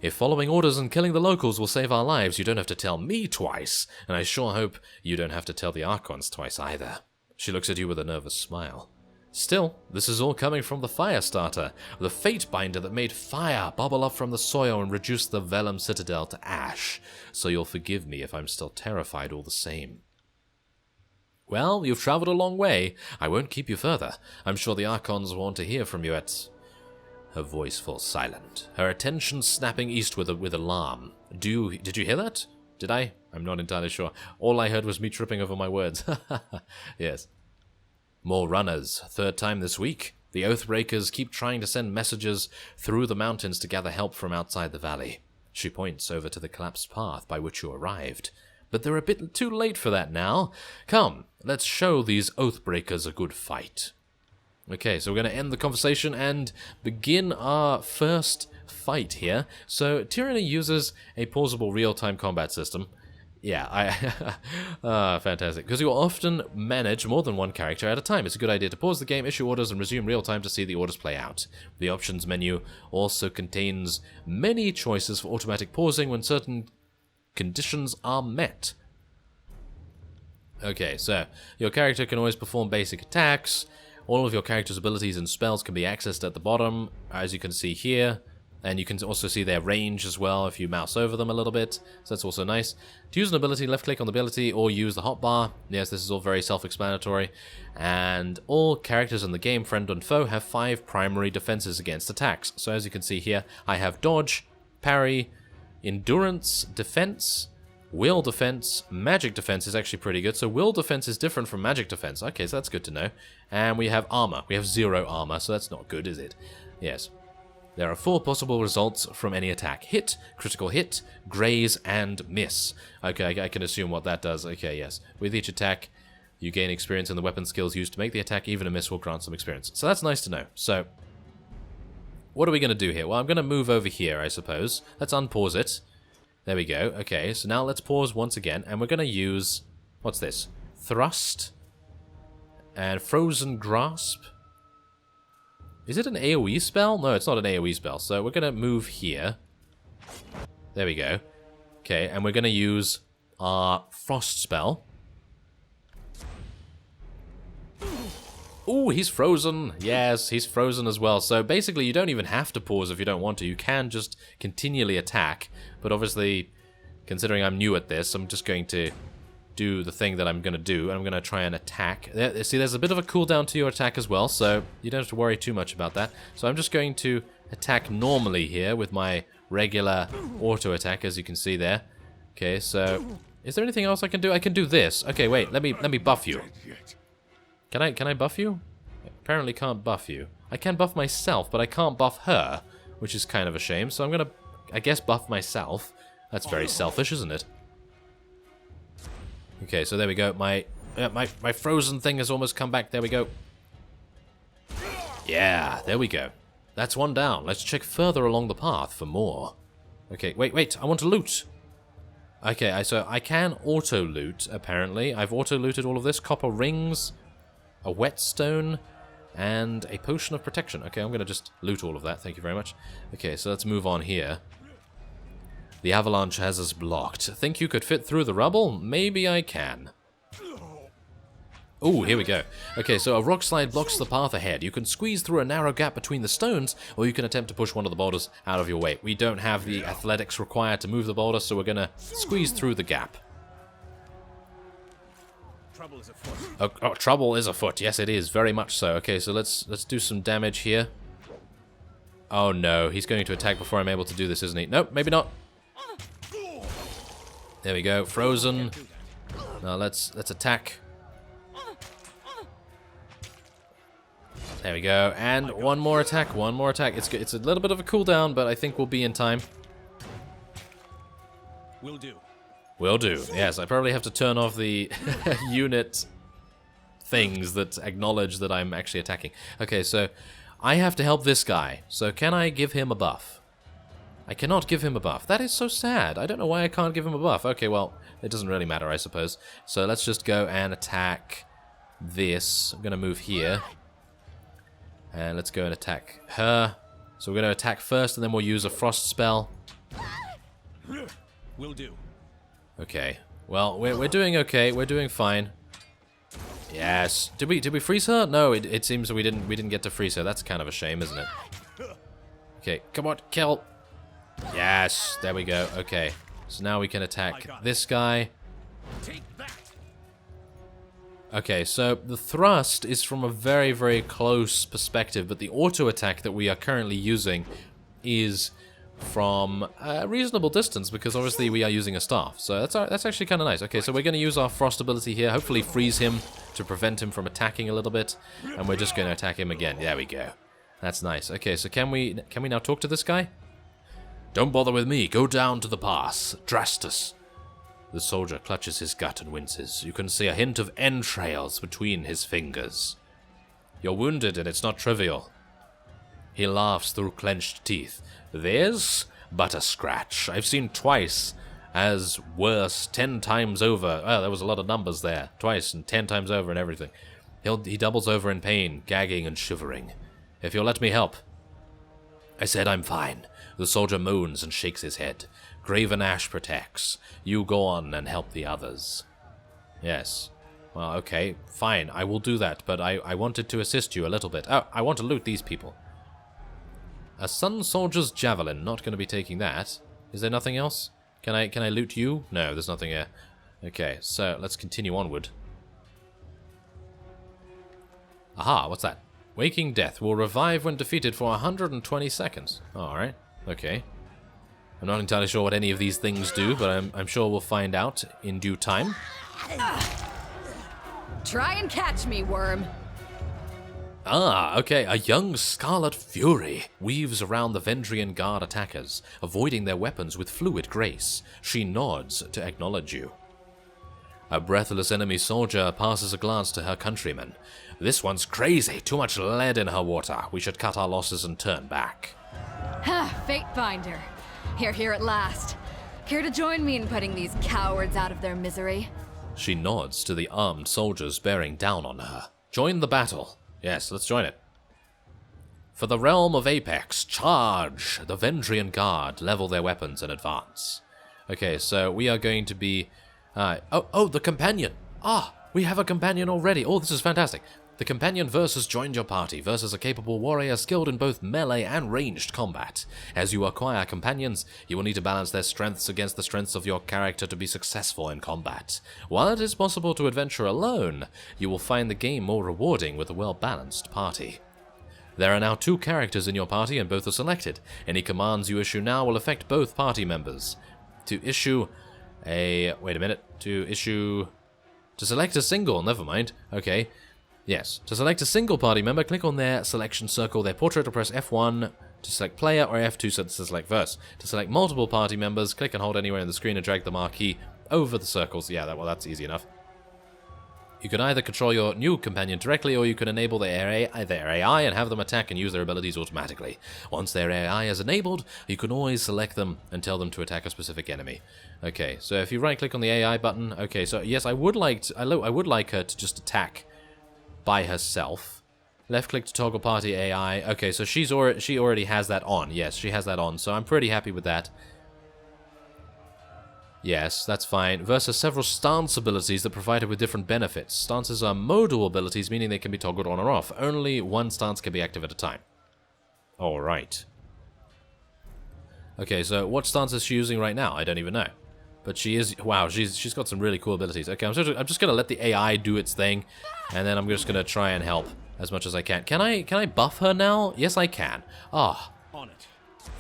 If following orders and killing the locals will save our lives, you don't have to tell me twice, and I sure hope you don't have to tell the Archons twice either. She looks at you with a nervous smile. Still, this is all coming from the Firestarter, the Fatebinder that made fire bubble up from the soil and reduced the Vellum Citadel to ash, so you'll forgive me if I'm still terrified all the same. Well, you've travelled a long way. I won't keep you further. I'm sure the Archons want to hear from you at... Her voice falls silent, her attention snapping eastward with alarm. Did you hear that? Did I? I'm not entirely sure. All I heard was me tripping over my words. Yes. More runners. Third time this week. The Oathbreakers keep trying to send messages through the mountains to gather help from outside the valley. She points over to the collapsed path by which you arrived. But they're a bit too late for that now. Come, let's show these Oathbreakers a good fight. Okay, so we're going to end the conversation and begin our first fight here. So, Tyranny uses a pausable real-time combat system. Yeah, fantastic. Because you'll often manage more than one character at a time. It's a good idea to pause the game, issue orders, and resume real-time to see the orders play out. The options menu also contains many choices for automatic pausing when certain conditions are met. Okay, so your character can always perform basic attacks. All of your character's abilities and spells can be accessed at the bottom, as you can see here. And you can also see their range as well if you mouse over them a little bit. So that's also nice. To use an ability, left-click on the ability or use the hotbar. Yes, this is all very self-explanatory. And all characters in the game, friend and foe, have 5 primary defenses against attacks. So as you can see here, I have dodge, parry, endurance, defense, will defense. Magic defense is actually pretty good. So will defense is different from magic defense. Okay, so that's good to know. And we have armor. We have 0 armor, so that's not good, is it? Yes. There are 4 possible results from any attack. Hit, critical hit, graze, and miss. Okay, I can assume what that does. Okay, yes. With each attack, you gain experience in the weapon skills used to make the attack. Even a miss will grant some experience. So that's nice to know. So, what are we going to do here? Well, I'm going to move over here, I suppose. Let's unpause it. There we go. Okay, so now let's pause once again, and we're going to use... What's this? Thrust. And Frozen Grasp. Is it an AoE spell? No, it's not an AoE spell. So we're going to move here. There we go. Okay, and we're going to use our frost spell. Ooh, he's frozen. Yes, he's frozen as well. So basically, you don't even have to pause if you don't want to. You can just continually attack. But obviously, considering I'm new at this, I'm just going to do the thing that I'm going to do. I'm going to try and attack. See, there's a bit of a cooldown to your attack as well, so you don't have to worry too much about that. So I'm just going to attack normally here with my regular auto attack, as you can see there. Okay, so is there anything else I can do? I can do this. Okay, wait. Let me buff you. Can I buff you? I apparently can't buff you. I can buff myself, but I can't buff her, which is kind of a shame. So I'm gonna, I guess, buff myself. That's very selfish, isn't it? Okay, so there we go. My frozen thing has almost come back. There we go. Yeah, there we go. That's one down. Let's check further along the path for more. Okay, wait. I want to loot. Okay, so I can auto-loot, apparently. I've auto-looted all of this. Copper rings, a whetstone, and a potion of protection. Okay, I'm going to just loot all of that. Thank you very much. Okay, so let's move on here. The avalanche has us blocked. Think you could fit through the rubble? Maybe I can. Ooh, here we go. Okay, so a rock slide blocks the path ahead. You can squeeze through a narrow gap between the stones, or you can attempt to push one of the boulders out of your way. We don't have the athletics required to move the boulder, so we're going to squeeze through the gap. Trouble is afoot. Oh, trouble is afoot. Yes, it is. Very much so. Okay, so let's do some damage here. Oh, no. He's going to attack before I'm able to do this, isn't he? Nope, maybe not. There we go. Frozen. Now let's attack. There we go. And one more attack. One more attack. It's a little bit of a cooldown, but I think we'll be in time. Will do. Will do. Yes, I probably have to turn off the unit things that acknowledge that I'm actually attacking. Okay, so I have to help this guy. So can I give him a buff? I cannot give him a buff. That is so sad. I don't know why I can't give him a buff. Okay, well, it doesn't really matter, I suppose. So let's just go and attack this. I'm going to move here. And let's go and attack her. So we're going to attack first, and then we'll use a frost spell. Will do. Okay. Well, we're doing okay. We're doing fine. Yes. Did we freeze her? No, it seems we didn't get to freeze her. That's kind of a shame, isn't it? Okay, come on, kill. Yes, there we go. Okay. So now we can attack this guy. Take that. Okay, so the thrust is from a very, very close perspective, but the auto attack that we are currently using is from a reasonable distance, because obviously we are using a staff. So that's actually kind of nice. Okay, so we're going to use our frost ability here, hopefully freeze him to prevent him from attacking a little bit, and we're just going to attack him again. There we go. That's nice. Okay, so can we now talk to this guy? Don't bother with me. Go down to the pass. Drastus. The soldier clutches his gut and winces. You can see a hint of entrails between his fingers. You're wounded, and it's not trivial. He laughs through clenched teeth. This? But a scratch. I've seen twice as worse 10 times over. Oh, there was a lot of numbers there. Twice and 10 times over and everything. He doubles over in pain, gagging and shivering. If you'll let me help. I said I'm fine. The soldier moans and shakes his head. Graven Ash protects. You go on and help the others. Yes. Well, okay, fine. I will do that, but I wanted to assist you a little bit. Oh, I want to loot these people. A Sun Soldier's Javelin. Not going to be taking that. Is there nothing else? Can I loot you? No, there's nothing here. Okay, so let's continue onward. Aha, what's that? Waking Death will revive when defeated for 120 seconds. Alright, okay. I'm not entirely sure what any of these things do, but I'm sure we'll find out in due time. Try and catch me, worm. Ah, okay, a young Scarlet Fury weaves around the Vendrian Guard attackers, avoiding their weapons with fluid grace. She nods to acknowledge you. A breathless enemy soldier passes a glance to her countrymen. This one's crazy, too much lead in her water. We should cut our losses and turn back. Ha, Fatebinder. You're here at last. Care to join me in putting these cowards out of their misery? She nods to the armed soldiers bearing down on her. Join the battle. Yes, let's join it. For the realm of Apex, charge! The Vendrian Guard level their weapons and advance. Okay, so we are going to be Oh, the companion. Ah, we have a companion already. Oh, this is fantastic. The companion Verse has joined your party. Verse is a capable warrior skilled in both melee and ranged combat. As you acquire companions, you will need to balance their strengths against the strengths of your character to be successful in combat. While it is possible to adventure alone, you will find the game more rewarding with a well-balanced party. There are now 2 characters in your party and both are selected. Any commands you issue now will affect both party members. To select a single, never mind, okay. Yes, to select a single party member, click on their selection circle, their portrait, or press F1 to select player, or F2 to select verse. To select multiple party members, click and hold anywhere in the screen and drag the marquee over the circles. Yeah, that's easy enough. You can either control your new companion directly, or you can enable their AI and have them attack and use their abilities automatically. Once their AI is enabled, you can always select them and tell them to attack a specific enemy. Okay, so if you right-click on the AI button, okay, so yes, I would like her to just attack by herself. Left-click to toggle party AI. Okay, so she already has that on. Yes, she has that on, so I'm pretty happy with that. Yes, that's fine. Versus several stance abilities that provide her with different benefits. Stances are modal abilities, meaning they can be toggled on or off. Only one stance can be active at a time. Alright. Okay, so what stance is she using right now? I don't even know. But she is... Wow, she's got some really cool abilities. Okay, I'm just going to let the AI do its thing, and then I'm just going to try and help as much as I can. Can I buff her now? Yes, I can. Ah. On it.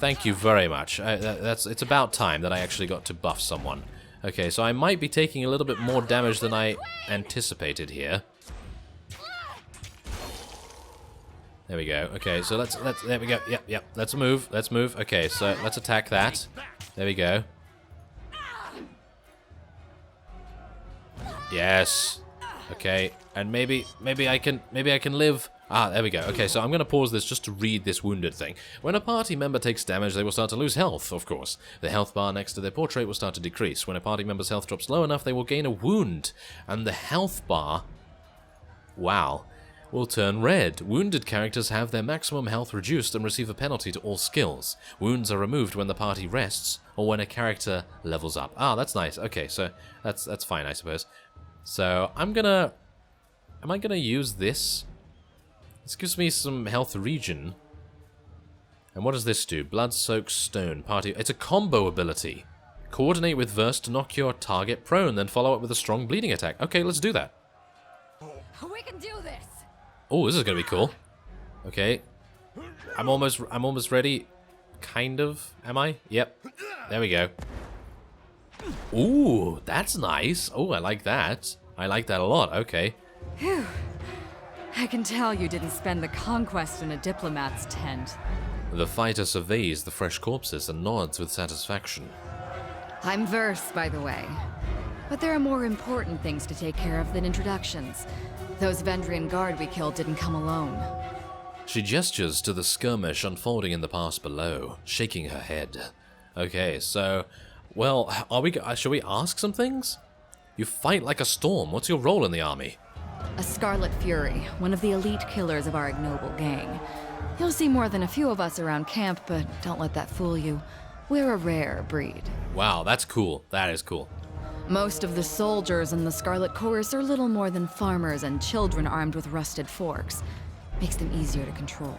Thank you very much. It's about time that I actually got to buff someone. Okay, so I might be taking a little bit more damage than I anticipated here. There we go. Okay, so there we go. Yep. Let's move. Okay, so let's attack that. There we go. Yes. Okay, and maybe I can live. Ah, there we go. Okay, so I'm going to pause this just to read this wounded thing. When a party member takes damage, they will start to lose health, of course. The health bar next to their portrait will start to decrease. When a party member's health drops low enough, they will gain a wound. And the health bar, wow, will turn red. Wounded characters have their maximum health reduced and receive a penalty to all skills. Wounds are removed when the party rests, or when a character levels up. Ah, that's nice. Okay, so that's fine, I suppose. So, am I gonna use this? This gives me some health regen. And what does this do? Blood-soaked stone. Party. It's a combo ability. Coordinate with Verse to knock your target prone, then follow up with a strong bleeding attack. Okay, let's do that. We can do this. Oh, this is gonna be cool. Okay. I'm almost ready. Kind of. Am I? Yep. There we go. Ooh, that's nice. Oh, I like that. I like that a lot. Okay. Phew. I can tell you didn't spend the conquest in a diplomat's tent. The fighter surveys the fresh corpses and nods with satisfaction. I'm Verse, by the way. But there are more important things to take care of than introductions. Those Vendrian guard we killed didn't come alone. She gestures to the skirmish unfolding in the pass below, shaking her head. Okay, so... Well, shall we ask some things? You fight like a storm. What's your role in the army? A Scarlet Fury, one of the elite killers of our ignoble gang. You'll see more than a few of us around camp, but don't let that fool you. We're a rare breed. Wow, that's cool. That is cool. Most of the soldiers in the Scarlet Chorus are little more than farmers and children armed with rusted forks. Makes them easier to control.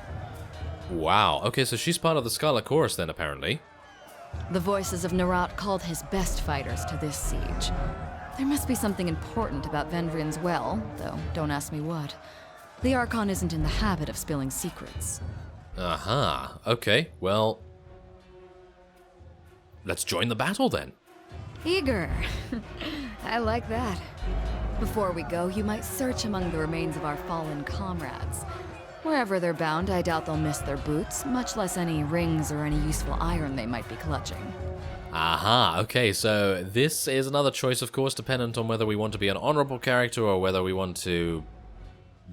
Wow. Okay, so she's part of the Scarlet Chorus then, apparently. The Voices of Narada called his best fighters to this siege. There must be something important about Vendrian's well, though don't ask me what. The Archon isn't in the habit of spilling secrets. Aha. Okay, well... Let's join the battle then. Eager. I like that. Before we go, you might search among the remains of our fallen comrades. Wherever they're bound, I doubt they'll miss their boots, much less any rings or any useful iron they might be clutching. Aha, okay, so this is another choice, of course, dependent on whether we want to be an honorable character or whether we want to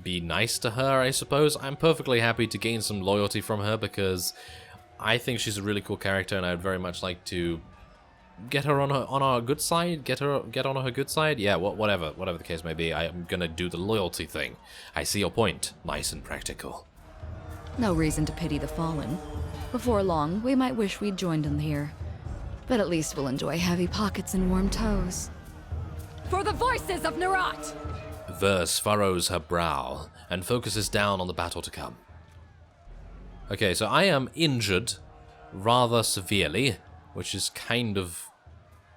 be nice to her, I suppose. I'm perfectly happy to gain some loyalty from her because I think she's a really cool character and I'd very much like to get her on our good side, get on her good side. Yeah, whatever the case may be, I'm gonna do the loyalty thing. I see your point. Nice and practical. No reason to pity the fallen. Before long, we might wish we'd joined them here. But at least we'll enjoy heavy pockets and warm toes. For the Voices of Narada! Verse furrows her brow and focuses down on the battle to come. Okay, so I am injured rather severely, which is kind of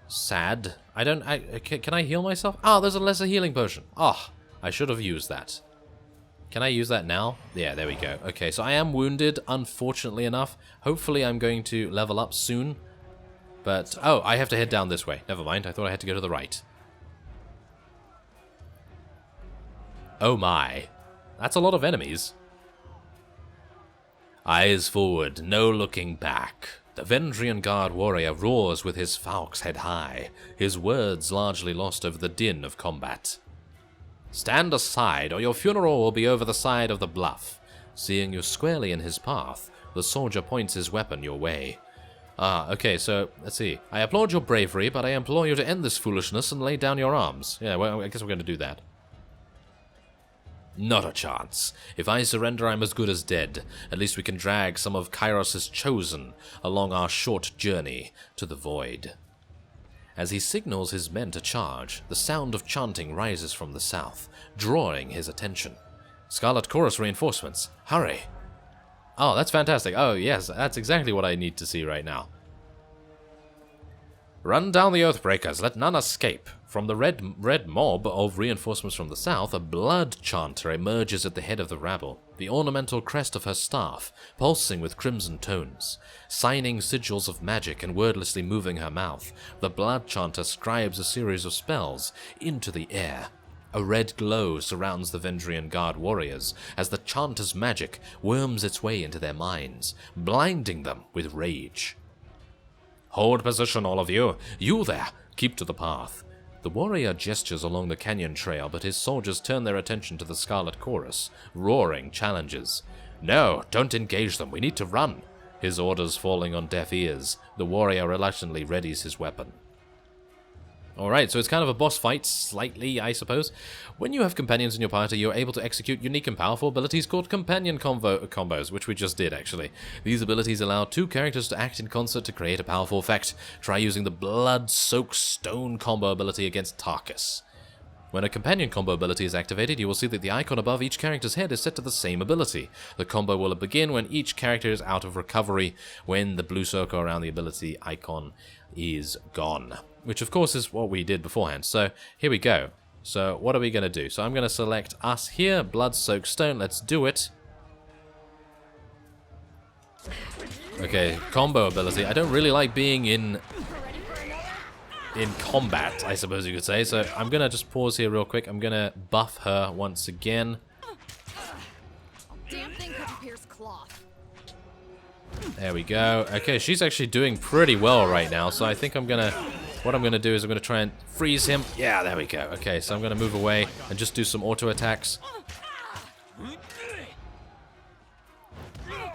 sad. Can I heal myself? Oh, there's a lesser healing potion. Oh, I should have used that. Can I use that now? Yeah, there we go. Okay, so I am wounded, unfortunately enough. Hopefully I'm going to level up soon. But, oh, I have to head down this way. Never mind, I thought I had to go to the right. Oh my. That's a lot of enemies. Eyes forward, no looking back. The Vendrian Guard warrior roars with his falc's head high, his words largely lost over the din of combat. Stand aside, or your funeral will be over the side of the bluff. Seeing you squarely in his path, the soldier points his weapon your way. Ah, okay, so, let's see. I applaud your bravery, but I implore you to end this foolishness and lay down your arms. Yeah, well, I guess we're going to do that. Not a chance. If I surrender, I'm as good as dead. At least we can drag some of Kairos' chosen along our short journey to the void. As he signals his men to charge, the sound of chanting rises from the south, drawing his attention. Scarlet Chorus reinforcements. Hurry! Oh, that's fantastic. Oh, yes, that's exactly what I need to see right now. Run down the Oathbreakers, let none escape. From the red mob of reinforcements from the south, a blood chanter emerges at the head of the rabble, the ornamental crest of her staff, pulsing with crimson tones. Signing sigils of magic and wordlessly moving her mouth, the blood chanter scribes a series of spells into the air. A red glow surrounds the Vendrian Guard warriors as the chanter's magic worms its way into their minds, blinding them with rage. Hold position, all of you. You there, keep to the path. The warrior gestures along the canyon trail, but his soldiers turn their attention to the Scarlet Chorus, roaring challenges. No, don't engage them, we need to run. His orders falling on deaf ears, the warrior reluctantly readies his weapon. Alright, so it's kind of a boss fight, slightly, I suppose. When you have companions in your party, you're able to execute unique and powerful abilities called companion combos, which we just did, actually. These abilities allow two characters to act in concert to create a powerful effect. Try using the Blood-Soaked Stone combo ability against Tarkus. When a companion combo ability is activated, you will see that the icon above each character's head is set to the same ability. The combo will begin when each character is out of recovery, when the blue circle around the ability icon is gone. Which, of course, is what we did beforehand. So, here we go. So, what are we going to do? So, I'm going to select us here, Blood-Soaked Stone. Let's do it. Okay, combo ability. I don't really like being in combat, I suppose you could say. So, I'm going to just pause here real quick. I'm going to buff her once again. Damn thing couldn't pierce cloth. There we go. Okay, she's actually doing pretty well right now. So, I think what I'm going to do is I'm going to try and freeze him. Yeah, there we go. Okay, so I'm going to move away and just do some auto attacks.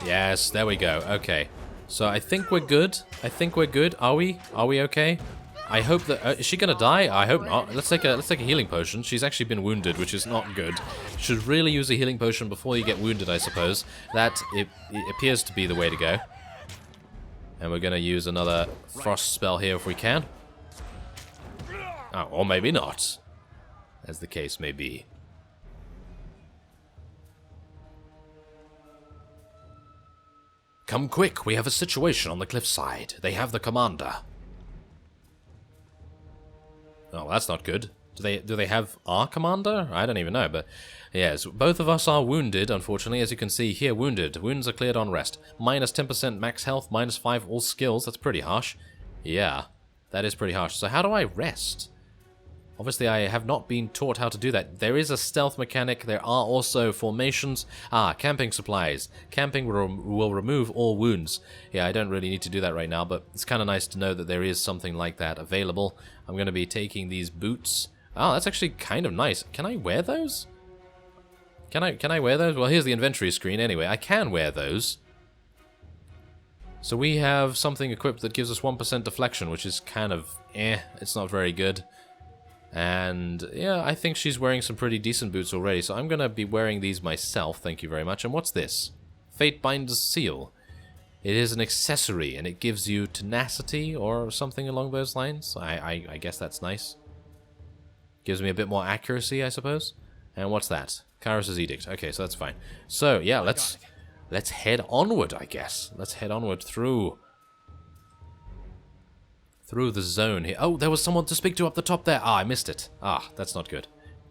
Yes, there we go. Okay, so I think we're good. I think we're good. Are we? Are we okay? I hope that... is she going to die? I hope not. Let's take a healing potion. She's actually been wounded, which is not good. Should really use a healing potion before you get wounded, I suppose. That it appears to be the way to go. And we're going to use another frost spell here if we can. Oh, or maybe not, as the case may be. Come quick, we have a situation on the cliffside. They have the commander. Oh, that's not good. Do they have our commander? I don't even know, but yes, both of us are wounded, unfortunately, as you can see here, wounded. Wounds are cleared on rest. Minus 10% max health, minus 5 all skills. That's pretty harsh. Yeah, that is pretty harsh. So how do I rest? Obviously, I have not been taught how to do that. There is a stealth mechanic. There are also formations. Ah, camping supplies. Camping will remove all wounds. Yeah, I don't really need to do that right now, but it's kind of nice to know that there is something like that available. I'm going to be taking these boots. Oh, that's actually kind of nice. Can I wear those? Can I wear those? Well, here's the inventory screen anyway. I can wear those. So we have something equipped that gives us 1% deflection, which is kind of it's not very good. And yeah, I think she's wearing some pretty decent boots already, so I'm going to be wearing these myself, thank you very much. And what's this? Fatebinder's seal. It is an accessory, and it gives you tenacity or something along those lines. I guess that's nice. Gives me a bit more accuracy, I suppose. And what's that? Karissa's Edict. Okay, so that's fine. So, yeah, let's head onward, I guess. Let's head onward through the zone here. Oh, there was someone to speak to up the top there. Ah, I missed it. Ah, that's not good.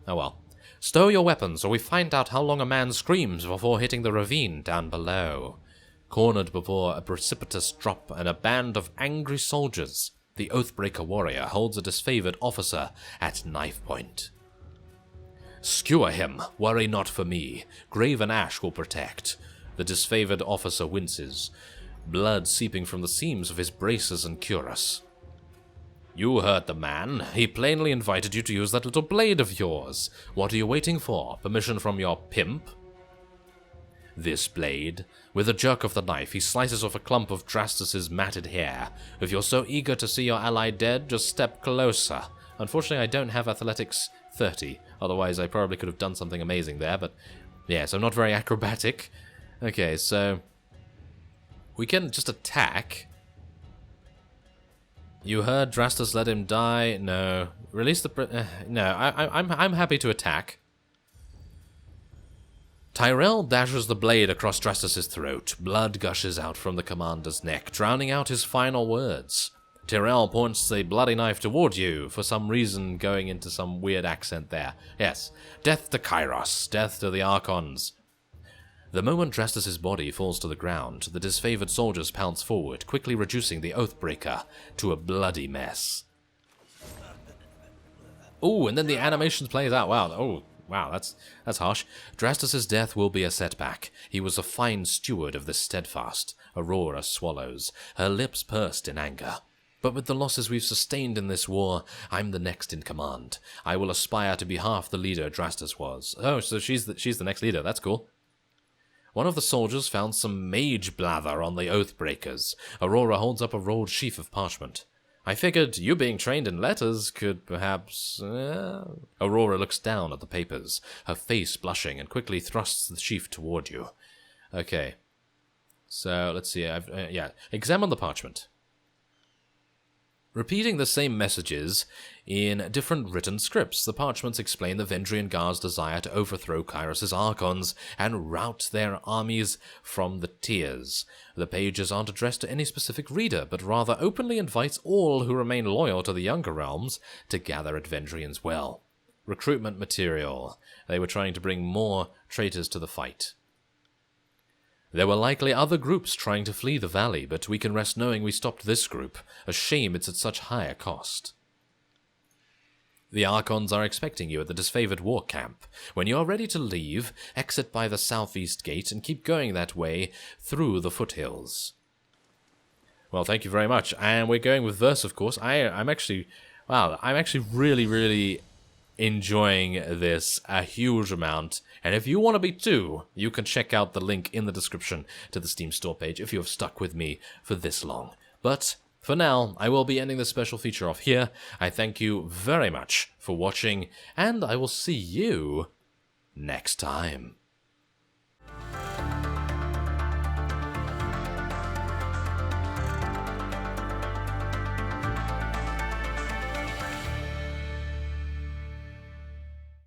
Oh well. Stow your weapons, or we find out how long a man screams before hitting the ravine down below. Cornered before a precipitous drop and a band of angry soldiers, the Oathbreaker warrior holds a disfavored officer at knife point. Skewer him, worry not for me. Graven ash will protect. The disfavored officer winces, blood seeping from the seams of his braces and cuirass. You heard the man. He plainly invited you to use that little blade of yours. What are you waiting for? Permission from your pimp? This blade. With a jerk of the knife, he slices off a clump of Drastus's matted hair. If you're so eager to see your ally dead, just step closer. Unfortunately, I don't have athletics 30. Otherwise, I probably could have done something amazing there, but yes, I'm not very acrobatic. Okay, so we can just attack. You heard Drastus let him die. No, release the. No, I'm happy to attack. Tyrell dashes the blade across Drastus's throat. Blood gushes out from the commander's neck, drowning out his final words. Tyrell points the bloody knife toward you, for some reason going into some weird accent there. Yes, death to Kairos, death to the Archons. The moment Drastus's body falls to the ground, the disfavored soldiers pounce forward, quickly reducing the Oathbreaker to a bloody mess. Ooh, and then the animation plays out. Wow, oh, wow, that's harsh. Drastus's death will be a setback. He was a fine steward of the steadfast. Aurora swallows, her lips pursed in anger. But with the losses we've sustained in this war, I'm the next in command. I will aspire to be half the leader Drastus was. Oh, so she's the next leader. That's cool. One of the soldiers found some mage blather on the Oathbreakers. Aurora holds up a rolled sheaf of parchment. I figured you being trained in letters could perhaps... Aurora looks down at the papers, her face blushing, and quickly thrusts the sheaf toward you. Okay. So, let's see. Examine the parchment. Repeating the same messages in different written scripts, the parchments explain the Vendrian Guard's desire to overthrow Kairos' Archons and rout their armies from the tiers. The pages aren't addressed to any specific reader, but rather openly invites all who remain loyal to the Younger Realms to gather at Vendrian's Well. Recruitment material. They were trying to bring more traitors to the fight. There were likely other groups trying to flee the valley, but we can rest knowing we stopped this group. A shame it's at such higher cost. The Archons are expecting you at the disfavored war camp. When you are ready to leave, exit by the southeast gate and keep going that way through the foothills. Well, thank you very much. And we're going with verse, of course. I'm actually really, really enjoying this a huge amount. And if you want to be too, you can check out the link in the description to the Steam store page if you have stuck with me for this long. But for now, I will be ending this special feature off here. I thank you very much for watching, and I will see you next time.